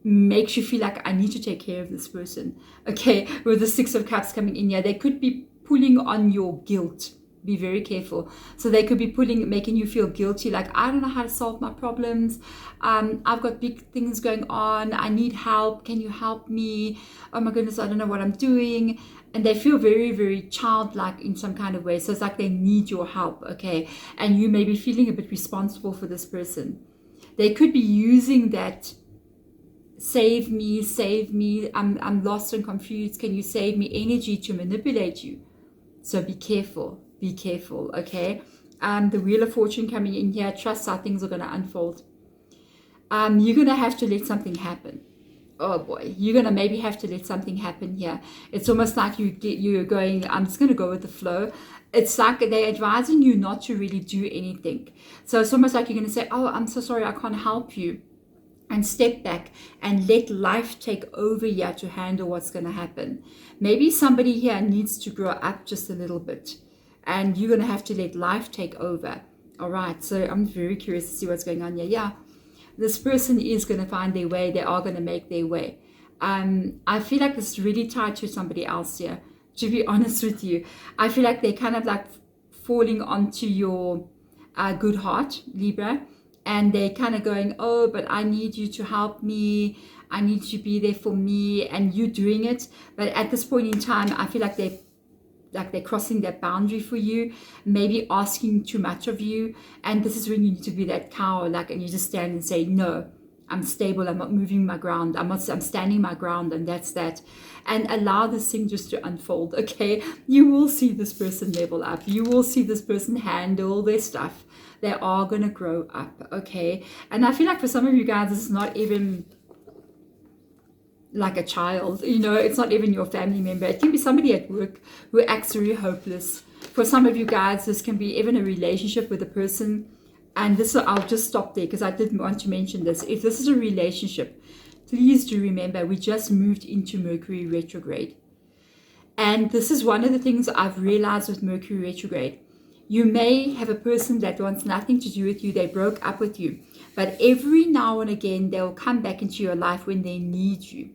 makes you feel like, I need to take care of this person. Okay, with the Six of Cups coming in here, they could be pulling on your guilt. Be very careful. So they could be making you feel guilty, like, I don't know how to solve my problems. I've got big things going on. I need help. Can you help me? Oh my goodness, I don't know what I'm doing. And they feel very, very childlike in some kind of way. So it's like they need your help, okay? And you may be feeling a bit responsible for this person. They could be using that, save me, I'm lost and confused, can you save me, energy to manipulate you. So be careful. Be careful, okay? The Wheel of Fortune coming in here. Trust how things are going to unfold. You're going to have to let something happen. Oh boy, you're going to maybe have to let something happen here. It's almost like you're going, I'm just going to go with the flow. It's like they're advising you not to really do anything. So it's almost like you're going to say, oh, I'm so sorry, I can't help you. And step back and let life take over here to handle what's going to happen. Maybe somebody here needs to grow up just a little bit. And you're going to have to let life take over. All right. So I'm very curious to see what's going on here. Yeah. This person is going to find their way. They are going to make their way. I feel like it's really tied to somebody else here. To be honest with you, I feel like they're kind of like falling onto your good heart, Libra. And they're kind of going, oh, but I need you to help me. I need you to be there for me. And you're doing it. But at this point in time, I feel like they're crossing that boundary for you, maybe asking too much of you. And this is when you need to be that cow, like, and you just stand and say, no, I'm stable, I'm not moving my ground, I'm standing my ground, and that's that. And allow this thing just to unfold, okay? You will see this person level up. You will see this person handle their stuff. They are going to grow up, okay? And I feel like for some of you guys, this is not even like a child, you know, it's not even your family member. It can be somebody at work who acts very hopeless. For some of you guys, this can be even a relationship with a person. And this, I'll just stop there because I didn't want to mention this. If this is a relationship, please do remember we just moved into Mercury retrograde. And this is one of the things I've realized with Mercury retrograde. You may have a person that wants nothing to do with you. They broke up with you. But every now and again, they'll come back into your life when they need you.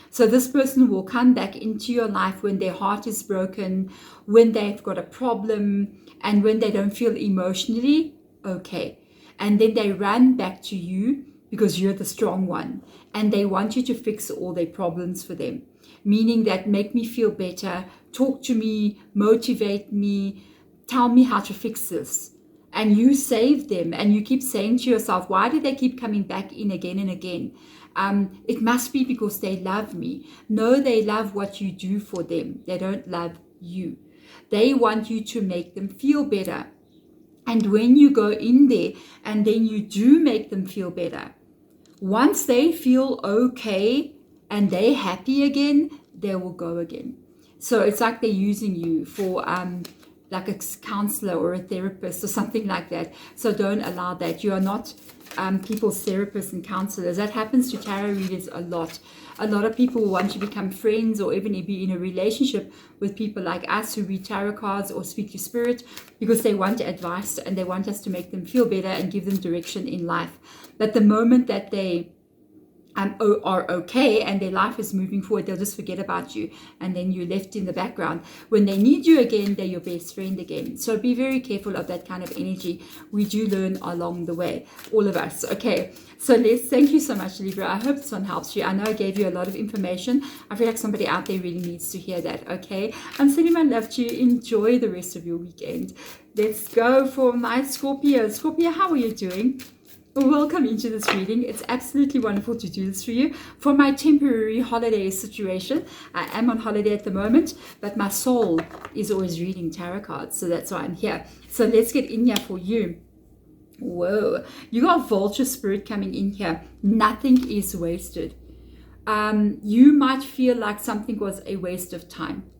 So this person will come back into your life when their heart is broken, when they've got a problem, and when they don't feel emotionally okay. and then they run back to you because you're the strong one, and they want you to fix all their problems for them, meaning that make me feel better, talk to me, motivate me, tell me how to fix this. And you save them, and you keep saying to yourself, why do they keep coming back in again and again? It must be because they love me. No, they love what you do for them. They don't love you. They want you to make them feel better. And when you go in there and then you do make them feel better, once they feel okay and they're happy again, they will go again. So it's like they're using you for like a counselor or a therapist or something like that. So don't allow that. You are not people's therapists and counselors. That happens to tarot readers a lot. A lot of people want to become friends or even be in a relationship with people like us who read tarot cards or speak to spirit because they want advice and they want us to make them feel better and give them direction in life. But the moment that they are okay and their life is moving forward, they'll just forget about you, and then you're left in the background. When they need you again, they're your best friend again. So be very careful of that kind of energy. We do learn along the way, all of us. Okay, so thank you so much, Libra. I hope this one helps you. I know I gave you a lot of information. I feel like somebody out there really needs to hear that. Okay, I'm sending my love to you. Enjoy the rest of your weekend. Let's go for my Scorpio. Scorpio, how are you doing? Welcome into this reading. It's absolutely wonderful to do this for you. For my temporary holiday situation, I am on holiday at the moment, but my soul is always reading tarot cards, so that's why I'm here. So let's get in here for you. Whoa, you got vulture spirit coming in here. Nothing is wasted. You might feel like something was a waste of time.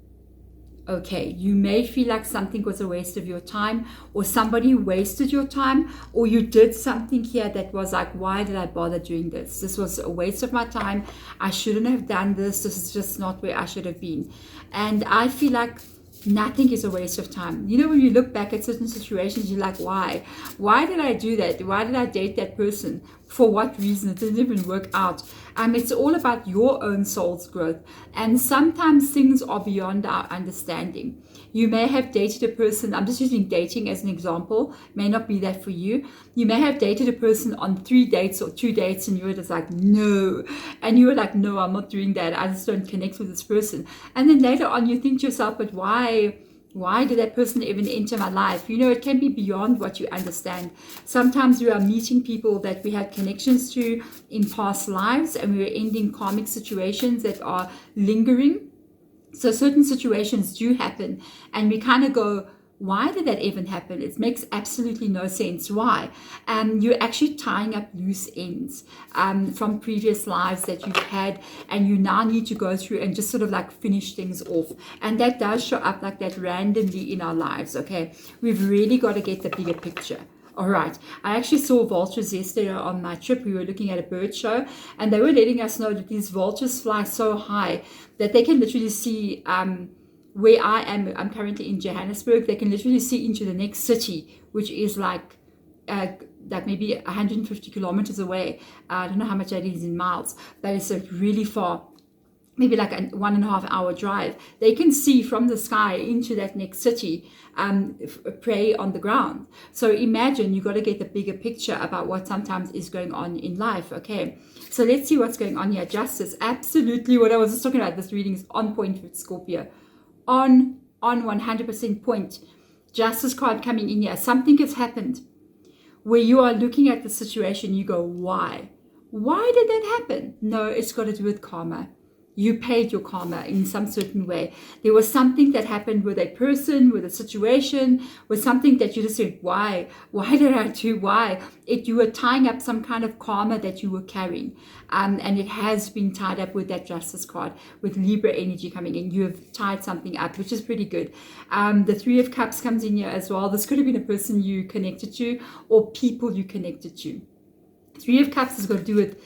Okay, you may feel like something was a waste of your time, or somebody wasted your time, or you did something here that was like, why did I bother doing this? This was a waste of my time. I shouldn't have done this. This is just not where I should have been. And I feel like nothing is a waste of time. You know, when you look back at certain situations, you're like, why? Why did I do that? Why did I date that person? For what reason? It didn't even work out. It's all about your own soul's growth. And sometimes things are beyond our understanding. You may have dated a person, I'm just using dating as an example, may not be that for you. You may have dated a person on 3 dates or 2 dates, and you were just like, no. And you were like, no, I'm not doing that. I just don't connect with this person. And then later on you think to yourself, but why did that person even enter my life? You know, it can be beyond what you understand. Sometimes we are meeting people that we had connections to in past lives, and we are ending karmic situations that are lingering. So certain situations do happen, and we kind of go, why did that even happen? It makes absolutely no sense. Why? You're actually tying up loose ends from previous lives that you've had, and you now need to go through and just sort of like finish things off. And that does show up like that randomly in our lives, okay? We've really got to get the bigger picture. All right, I actually saw vultures yesterday on my trip. We were looking at a bird show, and they were letting us know that these vultures fly so high that they can literally see where I am. I'm currently in Johannesburg. They can literally see into the next city, which is like maybe 150 kilometers away. I don't know how much that is in miles, but it's really far. Maybe like a 1.5 hour drive. They can see from the sky into that next city, prey on the ground. So imagine you got to get the bigger picture about what sometimes is going on in life. Okay, so let's see what's going on here. Justice, absolutely what I was just talking about. This reading is on point with Scorpio. On 100% point. Justice card coming in here. Something has happened where you are looking at the situation. You go, why? Why did that happen? No, it's got to do with karma. You paid your karma in some certain way. There was something that happened with a person, with a situation, with something that you just said, why? Why did I do? Why? You were tying up some kind of karma that you were carrying. And it has been tied up with that Justice card, with Libra energy coming in. You have tied something up, which is pretty good. The 3 of Cups comes in here as well. This could have been a person you connected to or people you connected to. 3 of Cups has got to do with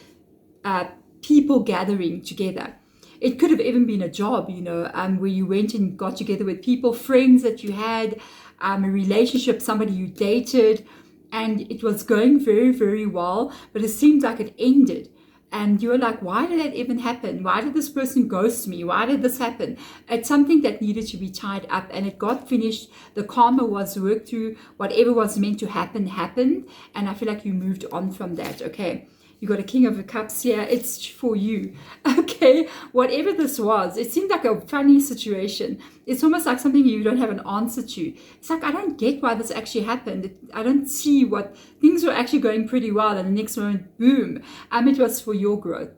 people gathering together. It could have even been a job, you know, where you went and got together with people, friends that you had, a relationship, somebody you dated, and it was going very, very well, but it seemed like it ended. and you're like, why did that even happen? Why did this person ghost me? Why did this happen? It's something that needed to be tied up, and it got finished. The karma was worked through. Whatever was meant to happen happened, and I feel like you moved on from that. Okay, you got a King of Cups here. It's for you. Okay, whatever this was, it seemed like a funny situation. It's almost like something you don't have an answer to. It's like, I don't get why this actually happened. I don't see what, things were actually going pretty well, and the next moment, boom. It was for your growth.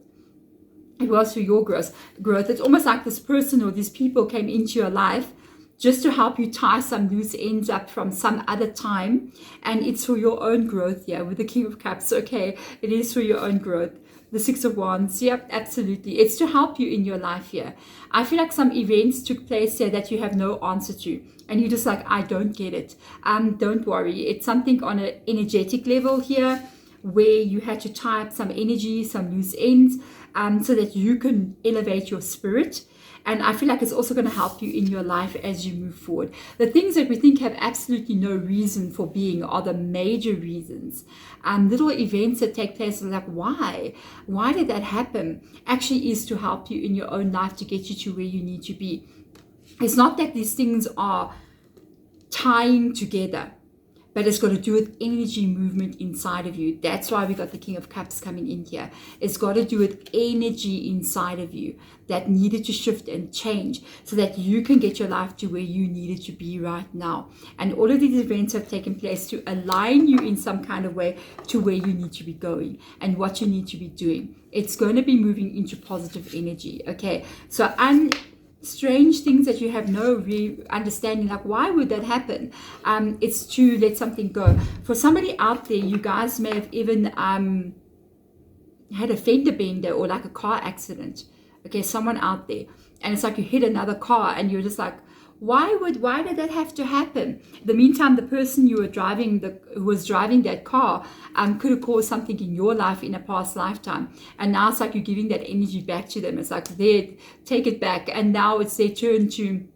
It was for your growth. It's almost like this person or these people came into your life just to help you tie some loose ends up from some other time. And it's for your own growth, yeah, with the King of Cups. Okay, it is for your own growth. The Six of Wands, yep, absolutely. It's to help you in your life here. I feel like some events took place here that you have no answer to. And you're just like, I don't get it. Don't worry. It's something on an energetic level here where you had to tie up some energy, some loose ends, so that you can elevate your spirit. And I feel like it's also going to help you in your life as you move forward. The things that we think have absolutely no reason for being are the major reasons. Little events that take place, like, why? Why did that happen? Actually is to help you in your own life to get you to where you need to be. It's not that these things are tying together, but it's got to do with energy movement inside of you. That's why we got the King of Cups coming in here. It's got to do with energy inside of you that needed to shift and change so that you can get your life to where you needed to be right now. And all of these events have taken place to align you in some kind of way to where you need to be going and what you need to be doing. It's going to be moving into positive energy. Okay, so strange things that you have no understanding, like, why would that happen? It's to let something go. For somebody out there, you guys may have even had a fender bender or like a car accident. Okay, someone out there, and it's like you hit another car and you're just like, why did that have to happen? In the meantime, the person you were who was driving that car could have caused something in your life in a past lifetime. And now it's like you're giving that energy back to them. It's like, there, take it back. And now it's their turn to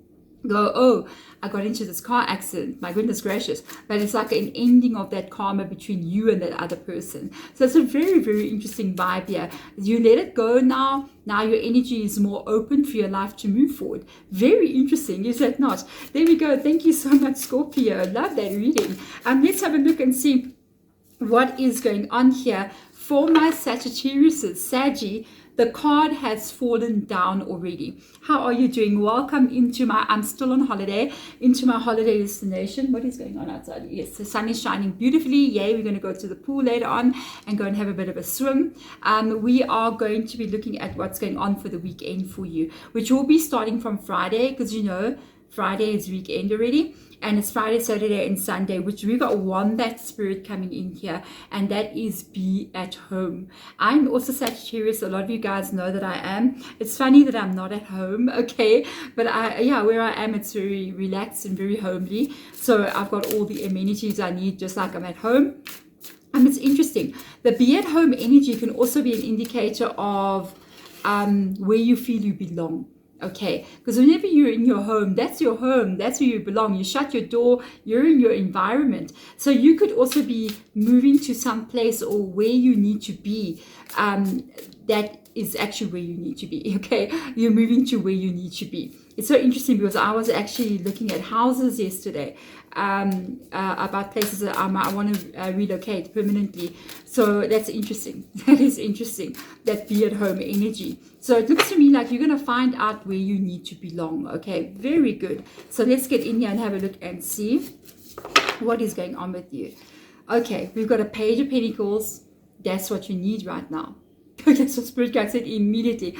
go, oh, I got into this car accident, my goodness gracious. But it's like an ending of that karma between you and that other person. So it's a very, very interesting vibe here. You let it go now. Now your energy is more open for your life to move forward. Very interesting, is that not? There we go. Thank you so much, Scorpio. Love that reading. Let's have a look and see what is going on here for my Sagittarius. Saggy, the card has fallen down already. How are you doing? Welcome into I'm still on holiday, into my holiday destination. What is going on outside? Yes, the sun is shining beautifully. Yay, we're going to go to the pool later on and go and have a bit of a swim. We are going to be looking at what's going on for the weekend for you, which will be starting from Friday, because you know, Friday is weekend already. And it's Friday, Saturday, and Sunday, which we got Wombat spirit coming in here, and that is be at home. I'm also Sagittarius. A lot of you guys know that I am. It's funny that I'm not at home, okay? But where I am, it's very relaxed and very homely. So I've got all the amenities I need, just like I'm at home. It's interesting. The be at home energy can also be an indicator of where you feel you belong. Okay, because whenever you're in your home, that's your home, that's where you belong. You shut your door, you're in your environment. So you could also be moving to some place or where you need to be, that is actually where you need to be. Okay, you're moving to where you need to be. It's so interesting because I was actually looking at houses yesterday, about places that I want to relocate permanently. So that's interesting. That is interesting, that be at home energy. So it looks to me like you're going to find out where you need to belong. Okay, very good. So let's get in here and have a look and see what is going on with you. Okay, we've got a Page of Pentacles. That's what you need right now. That's what Spirit Guide said immediately.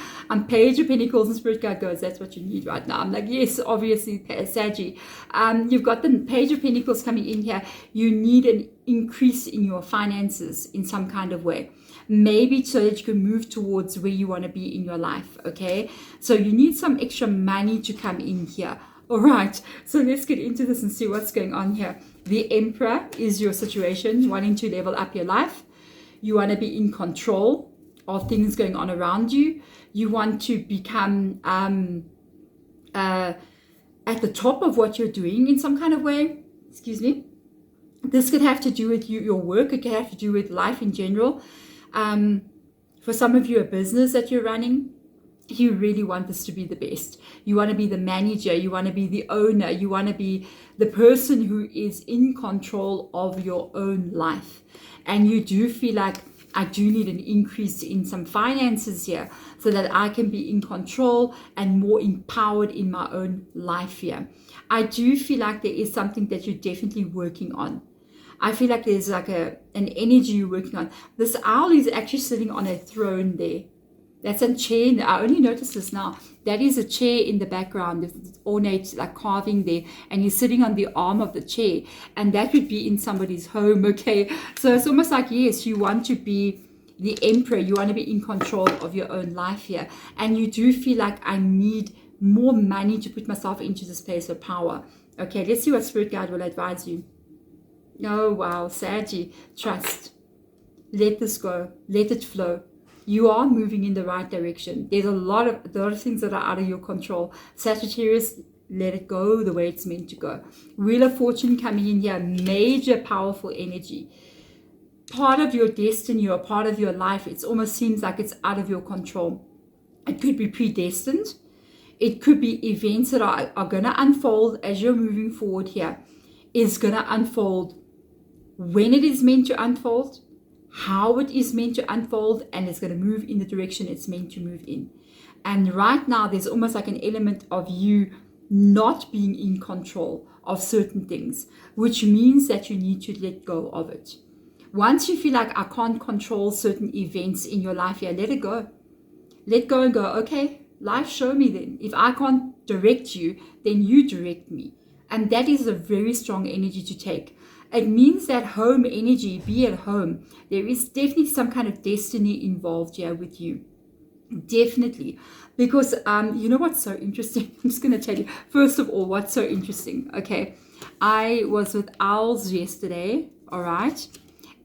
Page of Pentacles, and Spirit Guide goes, that's what you need right now. I'm like, yes, obviously, Saggy. You've got the Page of Pentacles coming in here. You need an increase in your finances in some kind of way. Maybe so that you can move towards where you want to be in your life, okay? So you need some extra money to come in here. All right, so let's get into this and see what's going on here. The Emperor is your situation, wanting to level up your life. You want to be in control of things going on around you. You want to become at the top of what you're doing in some kind of way. Excuse me. This could have to do with your work. It could have to do with life in general. For some of you, a business that you're running, you really want this to be the best. You want to be the manager. You want to be the owner. You want to be the person who is in control of your own life. And you do feel like, I do need an increase in some finances here so that I can be in control and more empowered in my own life here. I do feel like there is something that you're definitely working on. I feel like there's like an energy you're working on. This owl is actually sitting on a throne there. That's a chair. I only noticed this now. That is a chair in the background. There's ornate like carving there. And you're sitting on the arm of the chair. And that would be in somebody's home, okay? So it's almost like, yes, you want to be the emperor. You want to be in control of your own life here. And you do feel like, I need more money to put myself into this place of power. Okay, let's see what Spirit Guide will advise you. Oh, wow. Saggy, trust. Let this go. Let it flow. You are moving in the right direction. There's a lot of things that are out of your control. Sagittarius, let it go the way it's meant to go. Wheel of Fortune coming in here. Major powerful energy. Part of your destiny or part of your life, it almost seems like it's out of your control. It could be predestined. It could be events that are going to unfold as you're moving forward here. It's going to unfold when it is meant to unfold, how it is meant to unfold, and it's going to move in the direction it's meant to move in. And right now, there's almost like an element of you not being in control of certain things, which means that you need to let go of it. Once you feel like, I can't control certain events in your life here, let it go. Let go and go, okay, life, show me then. If I can't direct you, then you direct me. And that is a very strong energy to take. It means that home energy, be at home. There is definitely some kind of destiny involved here with you. Definitely. Because you know what's so interesting? I'm just going to tell you, first of all, what's so interesting. Okay. I was with owls yesterday. All right.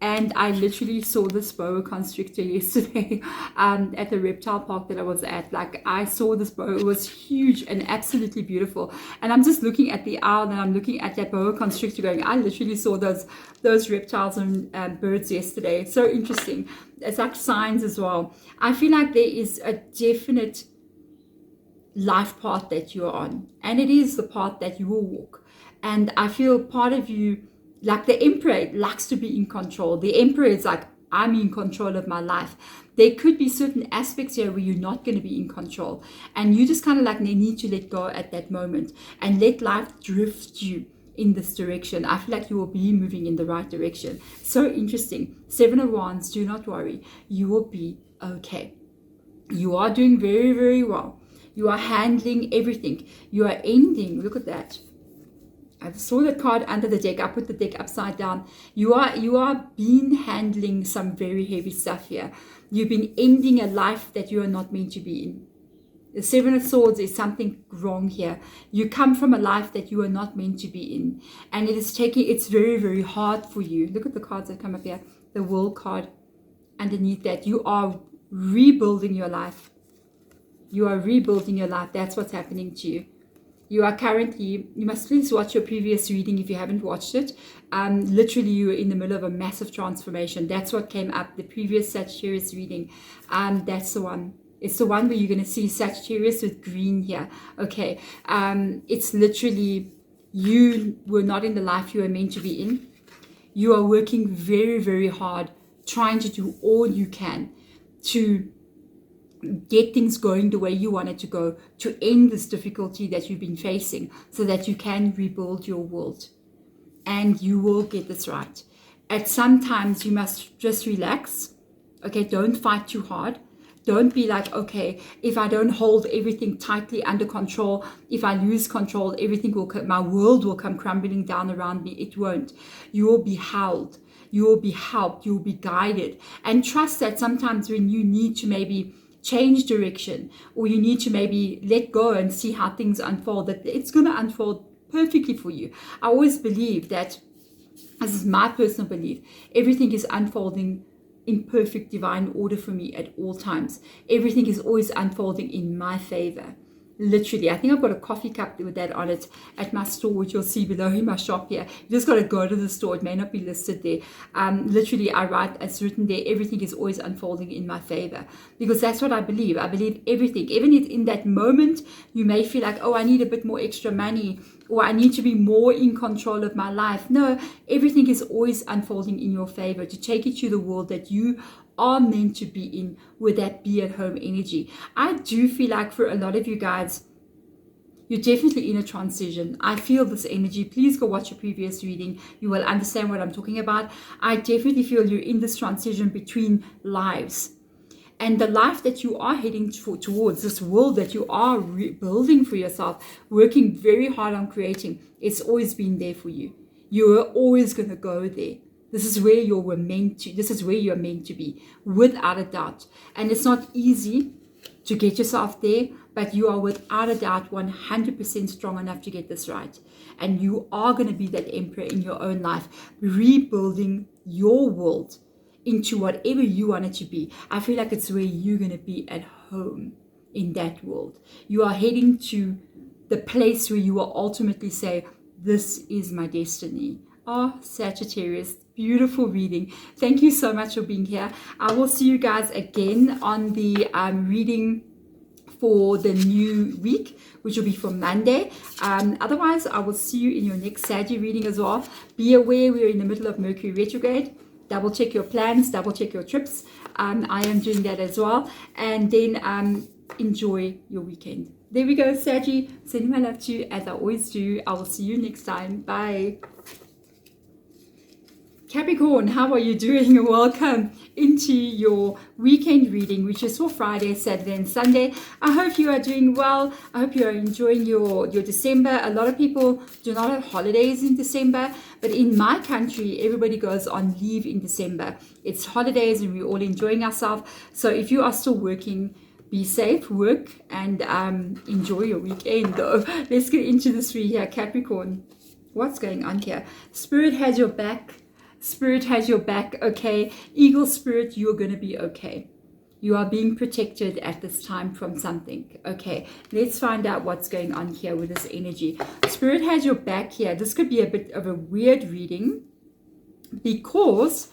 And I literally saw this boa constrictor yesterday at the reptile park that I was at. Like, I saw this boa. It was huge and absolutely beautiful. And I'm just looking at the owl and I'm looking at that boa constrictor going, I literally saw those reptiles and birds yesterday. So interesting. It's like signs as well. I feel like there is a definite life path that you're on. And it is the path that you will walk. And I feel part of you, like the emperor, likes to be in control. The emperor is like, I'm in control of my life. There could be certain aspects here where you're not going to be in control. And you just kind of like need to let go at that moment and let life drift you in this direction. I feel like you will be moving in the right direction. So interesting. 7 of Wands, do not worry. You will be okay. You are doing very, very well. You are handling everything. You are ending. Look at that. I saw the card under the deck. I put the deck upside down. You are been handling some very heavy stuff here. You've been ending a life that you are not meant to be in. The 7 of Swords is something wrong here. You come from a life that you are not meant to be in. And it's very, very hard for you. Look at the cards that come up here. The World card underneath that. You are rebuilding your life. You are rebuilding your life. That's what's happening to you. You are currently, you must please watch your previous reading if you haven't watched it. Literally, you are in the middle of a massive transformation. That's what came up, the previous Sagittarius reading. That's the one. It's the one where you're going to see Sagittarius with green here. Okay. It's literally, you were not in the life you were meant to be in. You are working very, very hard, trying to do all you can to get things going the way you want it to go, to end this difficulty that you've been facing so that you can rebuild your world. And you will get this right. At some times you must just relax. Okay, don't fight too hard. Don't be like, okay, if I don't hold everything tightly under control, if I lose control, my world will come crumbling down around me. It won't. You will be held. You will be helped. You will be guided. And trust that sometimes when you need to maybe change direction, or you need to maybe let go and see how things unfold, that it's going to unfold perfectly for you. I always believe that, this is my personal belief, everything is unfolding in perfect divine order for me at all times. Everything is always unfolding in my favor. Literally, I think I've got a coffee cup with that on it at my store, which you'll see below in my shop here. You just got to go to the store. It may not be listed there. Literally, it's written there, everything is always unfolding in my favor, because that's what I believe. I believe everything, even if in that moment you may feel like, oh, I need a bit more extra money, or I need to be more in control of my life. No, everything is always unfolding in your favor to take you to the world that you are meant to be in, with that be at home energy. I do feel like for a lot of you guys, you're definitely in a transition. I feel this energy. Please go watch your previous reading. You will understand what I'm talking about. I definitely feel you're in this transition between lives. And the life that you are heading towards, this world that you are building for yourself, working very hard on creating, it's always been there for you. You're always going to go there. This is where you're meant to be, without a doubt. And it's not easy to get yourself there, but you are without a doubt 100% strong enough to get this right. And you are going to be that emperor in your own life, rebuilding your world into whatever you want it to be. I feel like it's where you're going to be at home in that world. You are heading to the place where you will ultimately say, this is my destiny. Oh, Sagittarius, beautiful reading. Thank you so much for being here. I will see you guys again on the reading for the new week, which will be for Monday. Otherwise, I will see you in your next Saggy reading as well. Be aware we're in the middle of Mercury retrograde. Double check your plans, double check your trips. I am doing that as well. And then enjoy your weekend. There we go, Saggy. Sending my love to you as I always do. I will see you next time. Bye. Capricorn, how are you doing? Welcome into your weekend reading, which is for Friday, Saturday, and Sunday. I hope you are doing well. I hope you are enjoying your December. A lot of people do not have holidays in December, but in my country, everybody goes on leave in December. It's holidays and we're all enjoying ourselves. So if you are still working, be safe, work, and enjoy your weekend though. Let's get into this read here, Capricorn. What's going on here? Spirit has your back. Spirit has your back, okay? Eagle Spirit, you're going to be okay. You are being protected at this time from something, okay? Let's find out what's going on here with this energy. Spirit has your back here. This could be a bit of a weird reading because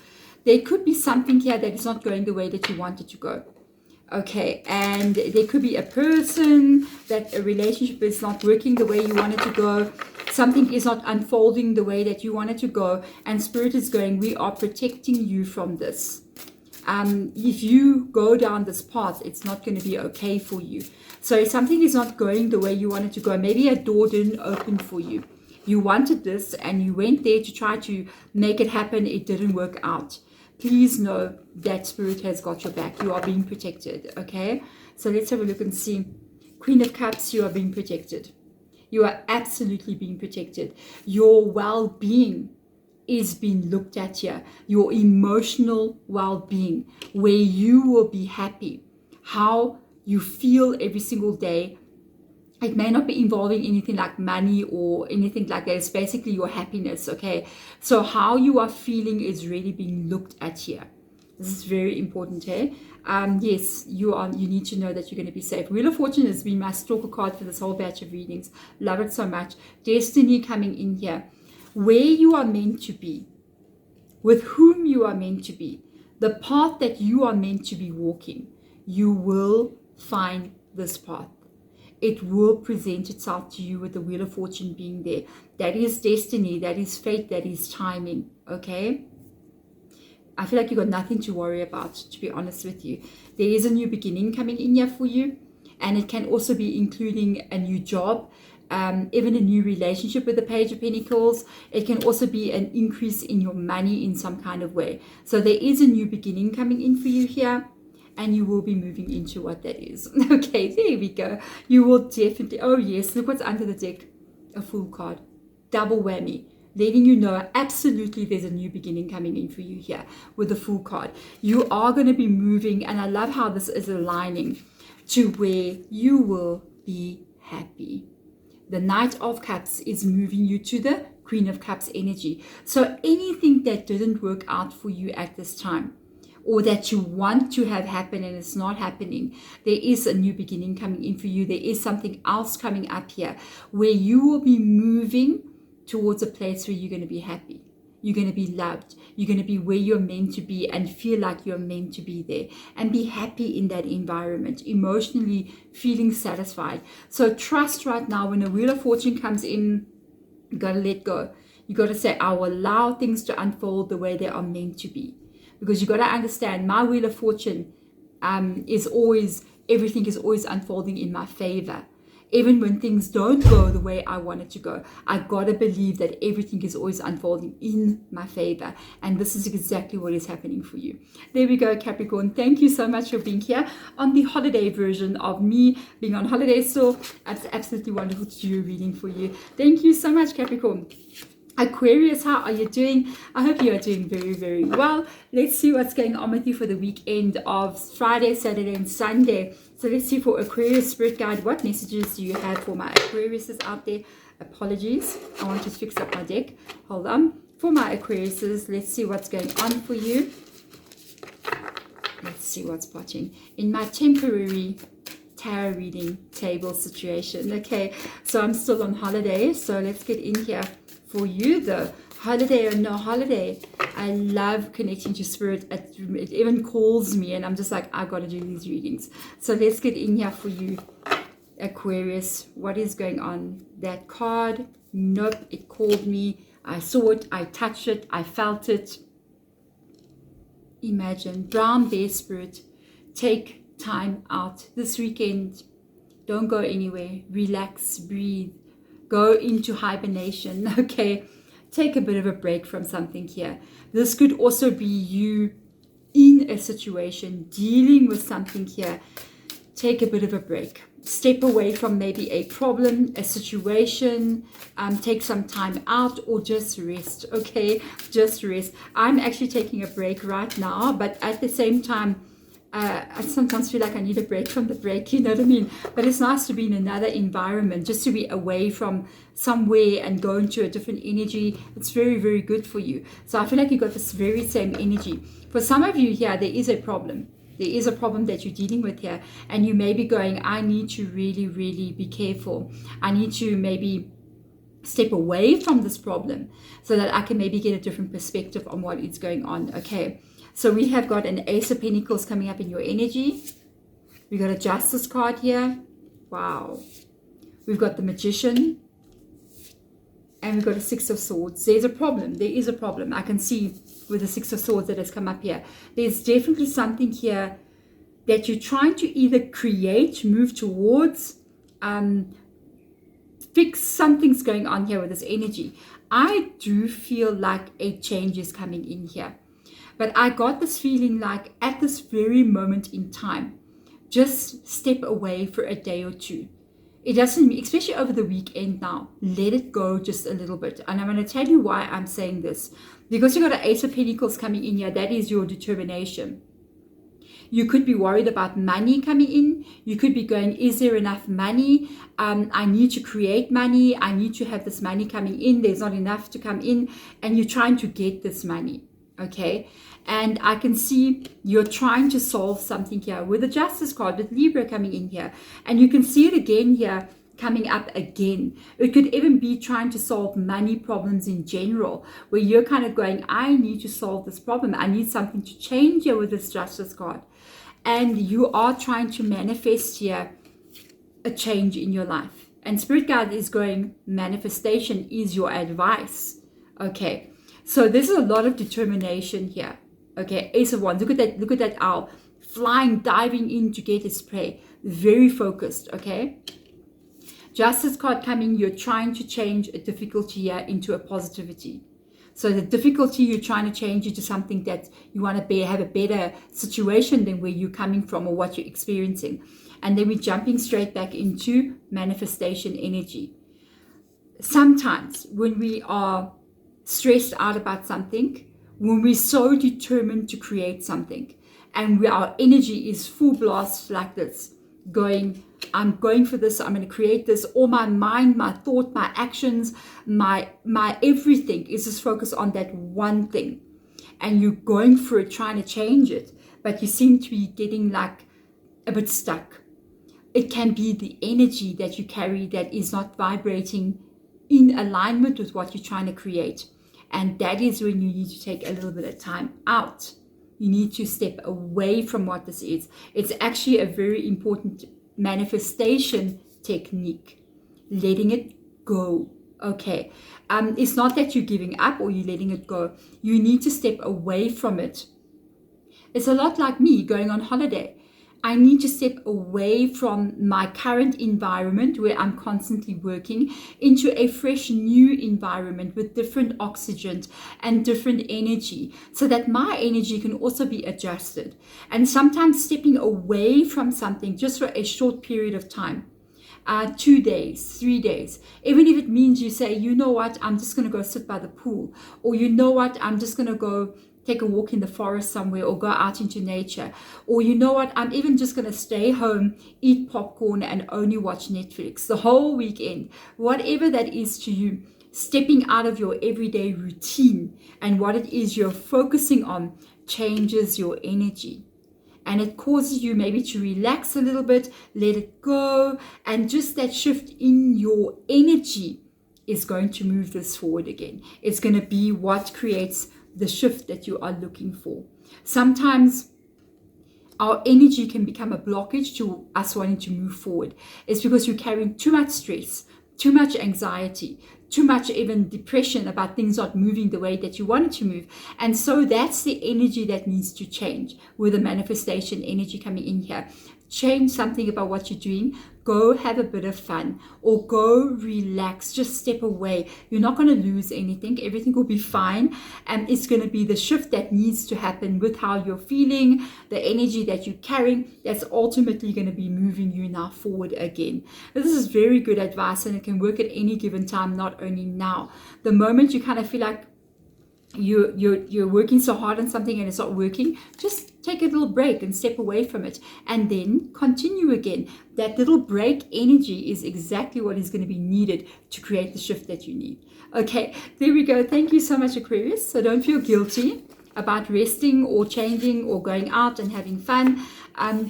there could be something here that is not going the way that you want it to go. Okay, and there could be a person that a relationship is not working the way you want it to go. Something is not unfolding the way that you want it to go. And Spirit is going, we are protecting you from this. If you go down this path, it's not going to be okay for you. So if something is not going the way you want it to go, maybe a door didn't open for you. You wanted this and you went there to try to make it happen. It didn't work out. Please know that Spirit has got your back. You are being protected, okay? So let's have a look and see. Queen of Cups, you are being protected. You are absolutely being protected. Your well-being is being looked at here. Your emotional well-being, where you will be happy. How you feel every single day. It may not be involving anything like money or anything like that. It's basically your happiness, okay? So how you are feeling is really being looked at here. This is very important, hey? Yes, you need to know that you're going to be safe. Wheel of Fortune has been my stalker card for this whole batch of readings. Love it so much. Destiny coming in here. Where you are meant to be. With whom you are meant to be. The path that you are meant to be walking. You will find this path. It will present itself to you with the Wheel of Fortune being there. That is destiny. That is fate. That is timing. Okay? I feel like you've got nothing to worry about, to be honest with you. There is a new beginning coming in here for you. And it can also be including a new job. Even a new relationship with the Page of Pentacles. It can also be an increase in your money in some kind of way. So there is a new beginning coming in for you here. And you will be moving into what that is. Okay, there we go. You will definitely, oh yes, look what's under the deck. A Fool card. Double whammy. Letting you know absolutely there's a new beginning coming in for you here with the Fool card. You are going to be moving, and I love how this is aligning to where you will be happy. The Knight of Cups is moving you to the Queen of Cups energy. So anything that didn't work out for you at this time, or that you want to have happen and it's not happening, there is a new beginning coming in for you. There is something else coming up here where you will be moving towards a place where you're going to be happy. You're going to be loved. You're going to be where you're meant to be and feel like you're meant to be there and be happy in that environment, emotionally feeling satisfied. So trust right now. When the Wheel of Fortune comes in, you got to let go. You got to say, I will allow things to unfold the way they are meant to be. Because you got to understand, my Wheel of Fortune is always, everything is always unfolding in my favor. Even when things don't go the way I want it to go, I gotta believe that everything is always unfolding in my favor. And this is exactly what is happening for you. There we go, Capricorn. Thank you so much for being here on the holiday version of me being on holiday. So it's absolutely wonderful to do a reading for you. Thank you so much, Capricorn. Aquarius, how are you doing? I hope you are doing very, very well. Let's see what's going on with you for the weekend of Friday, Saturday, and Sunday. So let's see for Aquarius Spirit Guide, what messages do you have for my Aquariuses out there? Apologies, I want to fix up my deck. Hold on. For my Aquariuses, let's see what's going on for you. Let's see what's watching in my temporary tarot reading table situation. Okay, so I'm still on holiday, so let's get in here. For you though, holiday or no holiday, I love connecting to spirit. It even calls me and I'm just like, I got to do these readings. So let's get in here for you, Aquarius. What is going on? That card, nope, it called me. I saw it, I touched it, I felt it. Imagine, brown bear spirit, take time out this weekend. Don't go anywhere, relax, breathe. Go into hibernation, okay? Take a bit of a break from something here. This could also be you in a situation, dealing with something here. Take a bit of a break. Step away from maybe a problem, a situation. Take some time out or just rest, okay? Just rest. I'm actually taking a break right now, but at the same time, I sometimes feel like I need a break from the break, you know what I mean? But it's nice to be in another environment, just to be away from somewhere and go into a different energy. It's very, very good for you. So I feel like you got this very same energy. For some of you here, there is a problem. There is a problem that you're dealing with here. And you may be going, I need to really, really be careful. I need to maybe step away from this problem so that I can maybe get a different perspective on what is going on, okay? So we have got an Ace of Pentacles coming up in your energy. We got a Justice card here. Wow. We've got the Magician. And we've got a Six of Swords. There's a problem. There is a problem. I can see with the Six of Swords that has come up here. There's definitely something here that you're trying to either create, move towards, fix. Something's going on here with this energy. I do feel like a change is coming in here. But I got this feeling like at this very moment in time, just step away for a day or two. It doesn't mean, especially over the weekend now, let it go just a little bit. And I'm going to tell you why I'm saying this. Because you've got an Ace of Pentacles coming in here, that is your determination. You could be worried about money coming in. You could be going, is there enough money? I need to create money. I need to have this money coming in. There's not enough to come in. And you're trying to get this money. Okay, and I can see you're trying to solve something here with the Justice card, with Libra coming in here, and you can see it again here coming up again. It could even be trying to solve money problems in general, where you're kind of going, I need to solve this problem. I need something to change here with this Justice card, and you are trying to manifest here a change in your life. And Spirit Guide is going, manifestation is your advice. Okay. So there's a lot of determination here. Okay, Ace of Wands. Look at that owl. Flying, diving in to get his prey. Very focused, okay? Justice card coming. You're trying to change a difficulty here into a positivity. So the difficulty, you're trying to change into something that you want to have a better situation than where you're coming from or what you're experiencing. And then we're jumping straight back into manifestation energy. Sometimes when we are stressed out about something, when we're so determined to create something and our energy is full blast like this, going, I'm going for this, I'm going to create this, all my mind, my thought, my actions, my everything is just focused on that one thing, and you're going for it, trying to change it, but you seem to be getting like a bit stuck. It can be the energy that you carry that is not vibrating in alignment with what you're trying to create. And that is when you need to take a little bit of time out. You need to step away from what this is. It's actually a very important manifestation technique. Letting it go. Okay. It's not that you're giving up or you're letting it go. You need to step away from it. It's a lot like me going on holiday. I need to step away from my current environment where I'm constantly working into a fresh new environment with different oxygen and different energy, so that my energy can also be adjusted. And sometimes stepping away from something just for a short period of time, 2 days, 3 days, even if it means you say, you know what, I'm just going to go sit by the pool, or you know what, I'm just going to go take a walk in the forest somewhere, or go out into nature, or you know what, I'm even just going to stay home, eat popcorn and only watch Netflix the whole weekend. Whatever that is to you, stepping out of your everyday routine and what it is you're focusing on changes your energy. And it causes you maybe to relax a little bit, let it go, and just that shift in your energy is going to move this forward again. It's going to be what creates the shift that you are looking for. Sometimes our energy can become a blockage to us wanting to move forward. It's because you're carrying too much stress, too much anxiety, too much even depression about things not moving the way that you want it to move. And so that's the energy that needs to change, with the manifestation energy coming in here. Change something about what you're doing. Go have a bit of fun, or go relax, just step away. You're not going to lose anything. Everything will be fine. And it's going to be the shift that needs to happen with how you're feeling, the energy that you're carrying, that's ultimately going to be moving you now forward again. This is very good advice, and it can work at any given time, not only now. The moment you kind of feel like you're working so hard on something and it's not working, just take a little break and step away from it, and then continue again. That little break energy is exactly what is going to be needed to create the shift that you need. Okay, there we go. Thank you so much, Aquarius. So don't feel guilty about resting or changing or going out and having fun.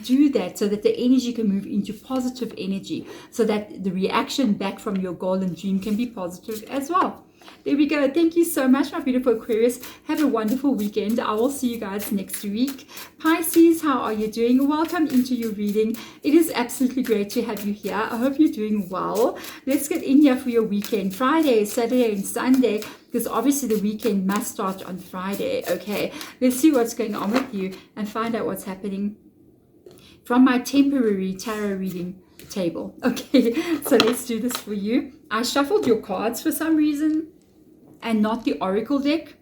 Do that so that the energy can move into positive energy, so that the reaction back from your goal and dream can be positive as well. There we go. Thank you so much, my beautiful Aquarius. Have a wonderful weekend. I will see you guys next week. Pisces, how are you doing? Welcome into your reading. It is absolutely great to have you here. I hope you're doing well. Let's get in here for your weekend. Friday, Saturday, and Sunday, because obviously the weekend must start on Friday. Okay, let's see what's going on with you and find out what's happening from my temporary tarot reading table. Okay, so let's do this for you. I shuffled your cards for some reason and not the oracle deck.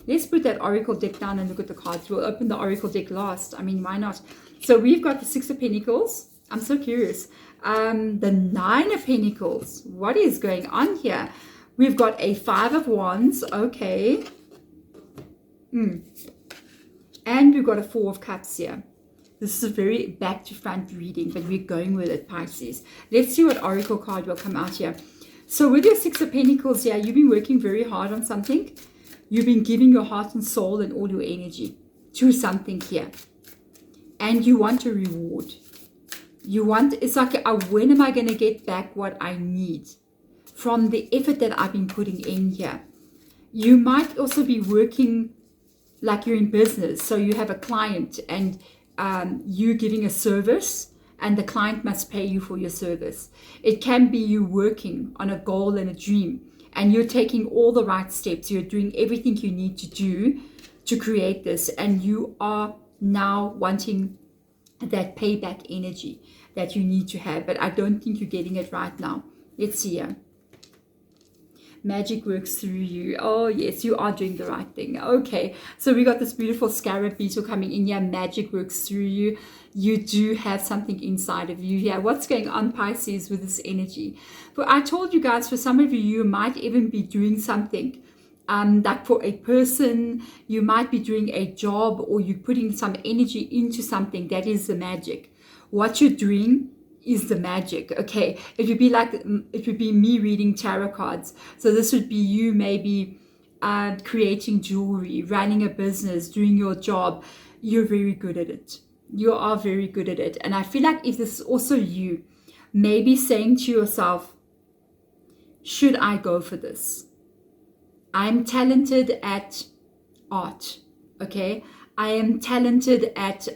Let's put that oracle deck down and look at the cards. We'll open the oracle deck last. I mean, why not? So we've got the Six of Pentacles. I'm so curious. The Nine of Pentacles. What is going on here? We've got a Five of Wands. Okay. And we've got a Four of Cups here. This is a very back to front reading, but we're going with it, Pisces. Let's see what oracle card will come out here. So with your Six of Pentacles here, you've been working very hard on something. You've been giving your heart and soul and all your energy to something here. And you want a reward. You want, it's like, when am I going to get back what I need from the effort that I've been putting in here? You might also be working like you're in business. So you have a client and you giving a service, and the client must pay you for your service. It can be you working on a goal and a dream, and you're taking all the right steps. You're doing everything you need to do to create this, and you are now wanting that payback energy that you need to have, but I don't think you're getting it right now. Let's see here. Magic works through you. Oh yes, you are doing the right thing. Okay, so we got this beautiful scarab beetle coming in here. Magic works through you. You do have something inside of you here. What's going on, Pisces, with this energy? But I told you guys, for some of you, you might even be doing something like for a person. You might be doing a job, or you're putting some energy into something. That is the magic. What you're doing is the magic. Okay, it would be like, it would be me reading tarot cards. So this would be you maybe creating jewelry, running a business, doing your job, you're very good at it. You are very good at it. And I feel like if this is also you, maybe saying to yourself, should I go for this? I'm talented at art, okay? I am talented at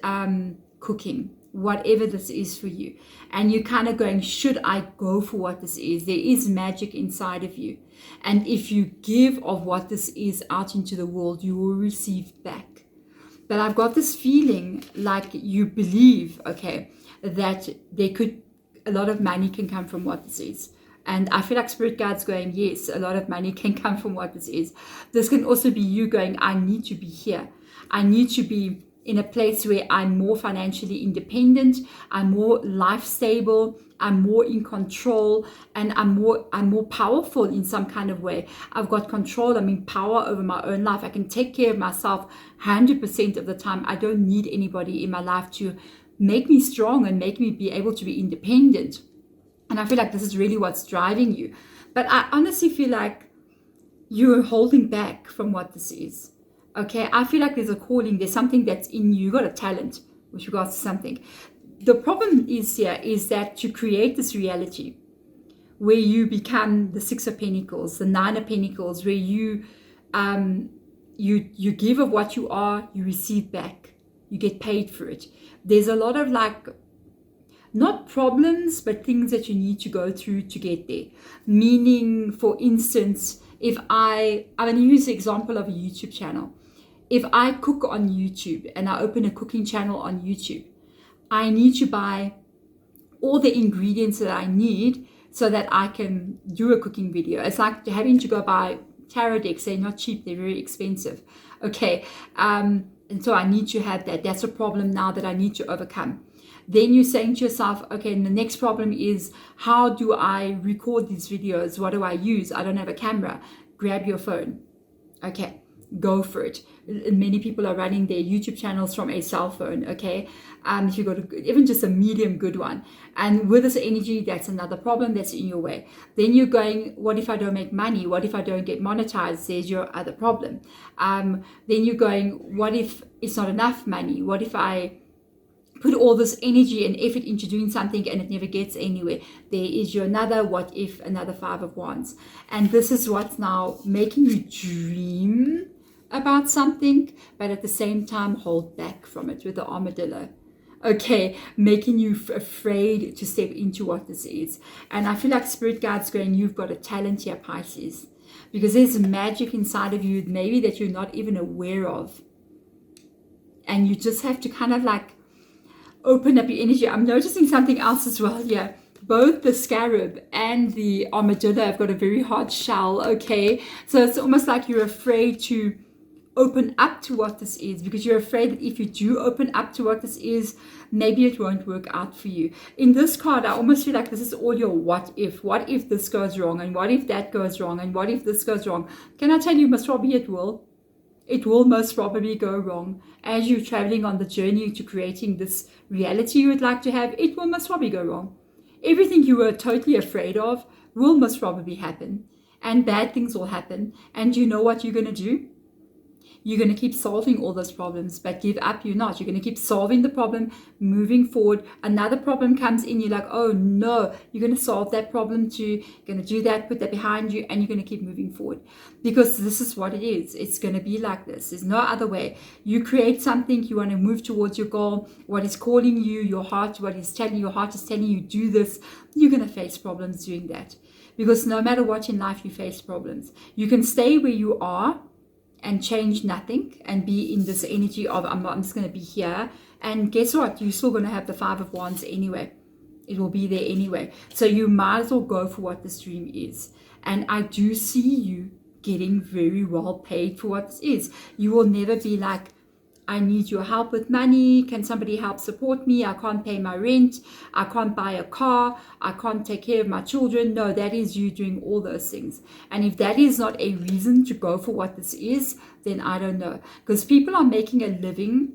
cooking, whatever this is for you. And you're kind of going, should I go for what this is? There is magic inside of you. And if you give of what this is out into the world, you will receive back. But I've got this feeling like you believe, okay, that a lot of money can come from what this is. And I feel like Spirit Guide's going, yes, a lot of money can come from what this is. This can also be you going, I need to be here. I need to be in a place where I'm more financially independent, I'm more life stable, I'm more in control, and I'm more powerful in some kind of way. I've got control, I'm in power over my own life. I can take care of myself 100% of the time. I don't need anybody in my life to make me strong and make me be able to be independent. And I feel like this is really what's driving you. But I honestly feel like you're holding back from what this is. Okay, I feel like there's a calling, there's something that's in you, you got a talent with regards to something. The problem is here is that to create this reality where you become the Six of Pentacles, the Nine of Pentacles, where you give of what you are, you receive back, you get paid for it. There's a lot of like, not problems, but things that you need to go through to get there. Meaning, for instance, if I'm going to use the example of a YouTube channel. If I cook on YouTube and I open a cooking channel on YouTube, I need to buy all the ingredients that I need so that I can do a cooking video. It's like having to go buy tarot decks. They're not cheap, they're very expensive. Okay, and so I need to have that. That's a problem now that I need to overcome. Then you're saying to yourself, okay, and the next problem is, how do I record these videos? What do I use? I don't have a camera. Grab your phone. Okay, go for it. Many people are running their YouTube channels from a cell phone, okay? If you go to even just a medium good one. And with this energy, that's another problem that's in your way. Then you're going, what if I don't make money? What if I don't get monetized? There's your other problem. Then you're going, what if it's not enough money? What if I put all this energy and effort into doing something and it never gets anywhere? There is your another what if, another Five of Wands. And this is what's now making you dream about something, but at the same time hold back from it with the armadillo. Okay, making you afraid to step into what this is. And I feel like Spirit Guide's going, you've got a talent here, Pisces, because there's magic inside of you maybe that you're not even aware of. And you just have to kind of like open up your energy. I'm noticing something else as well here. Both the scarab and the armadillo have got a very hard shell, okay? So it's almost like you're afraid to open up to what this is, because you're afraid that if you do open up to what this is, maybe it won't work out for you. In this card, I almost feel like this is all your what if. What if this goes wrong? And what if that goes wrong? And what if this goes wrong? Can I tell you, most probably it will. It will most probably go wrong. As you're traveling on the journey to creating this reality you would like to have, it will most probably go wrong. Everything you were totally afraid of will most probably happen. And bad things will happen. And you know what you're going to do? You're going to keep solving all those problems, but give up, you're not. You're going to keep solving the problem, moving forward. Another problem comes in, you're like, oh no, you're going to solve that problem too. You're going to do that, put that behind you, and you're going to keep moving forward. Because this is what it is. It's going to be like this. There's no other way. You create something, you want to move towards your goal. What is calling you, your heart, what is telling your heart is telling you, do this. You're going to face problems doing that. Because no matter what in life, you face problems. You can stay where you are and change nothing and be in this energy of I'm just going to be here, and guess what, you're still going to have the Five of Wands anyway. It will be there anyway. So you might as well go for what this dream is. And I do see you getting very well paid for what this is. You will never be like, I need your help with money. Can somebody help support me? I can't pay my rent. I can't buy a car. I can't take care of my children. No, that is you doing all those things. And if that is not a reason to go for what this is, then I don't know. Because people are making a living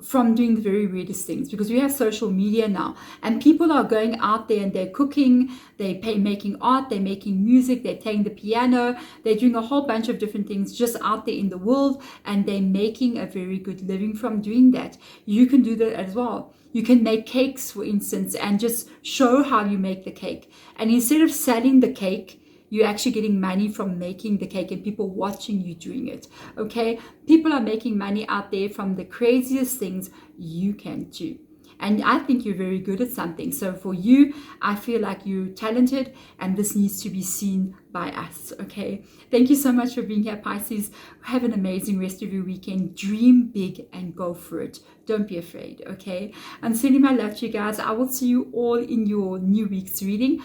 from doing the very weirdest things, because we have social media now and people are going out there and they're cooking, they're making art, they're making music, they're playing the piano, they're doing a whole bunch of different things just out there in the world, and they're making a very good living from doing that. You can do that as well. You can make cakes, for instance, and just show how you make the cake, and instead of selling the cake, you're actually getting money from making the cake and people watching you doing it. Okay, people are making money out there from the craziest things. You can too. And I think you're very good at something. So for you, I feel like you're talented and this needs to be seen by us. Okay, thank you so much for being here, Pisces. Have an amazing rest of your weekend. Dream big and go for it. Don't be afraid. Okay, I'm sending my love to you guys. I will see you all in your new week's reading,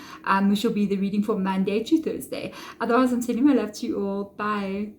which will be the reading for Monday to Thursday. Otherwise, I'm sending my love to you all. Bye.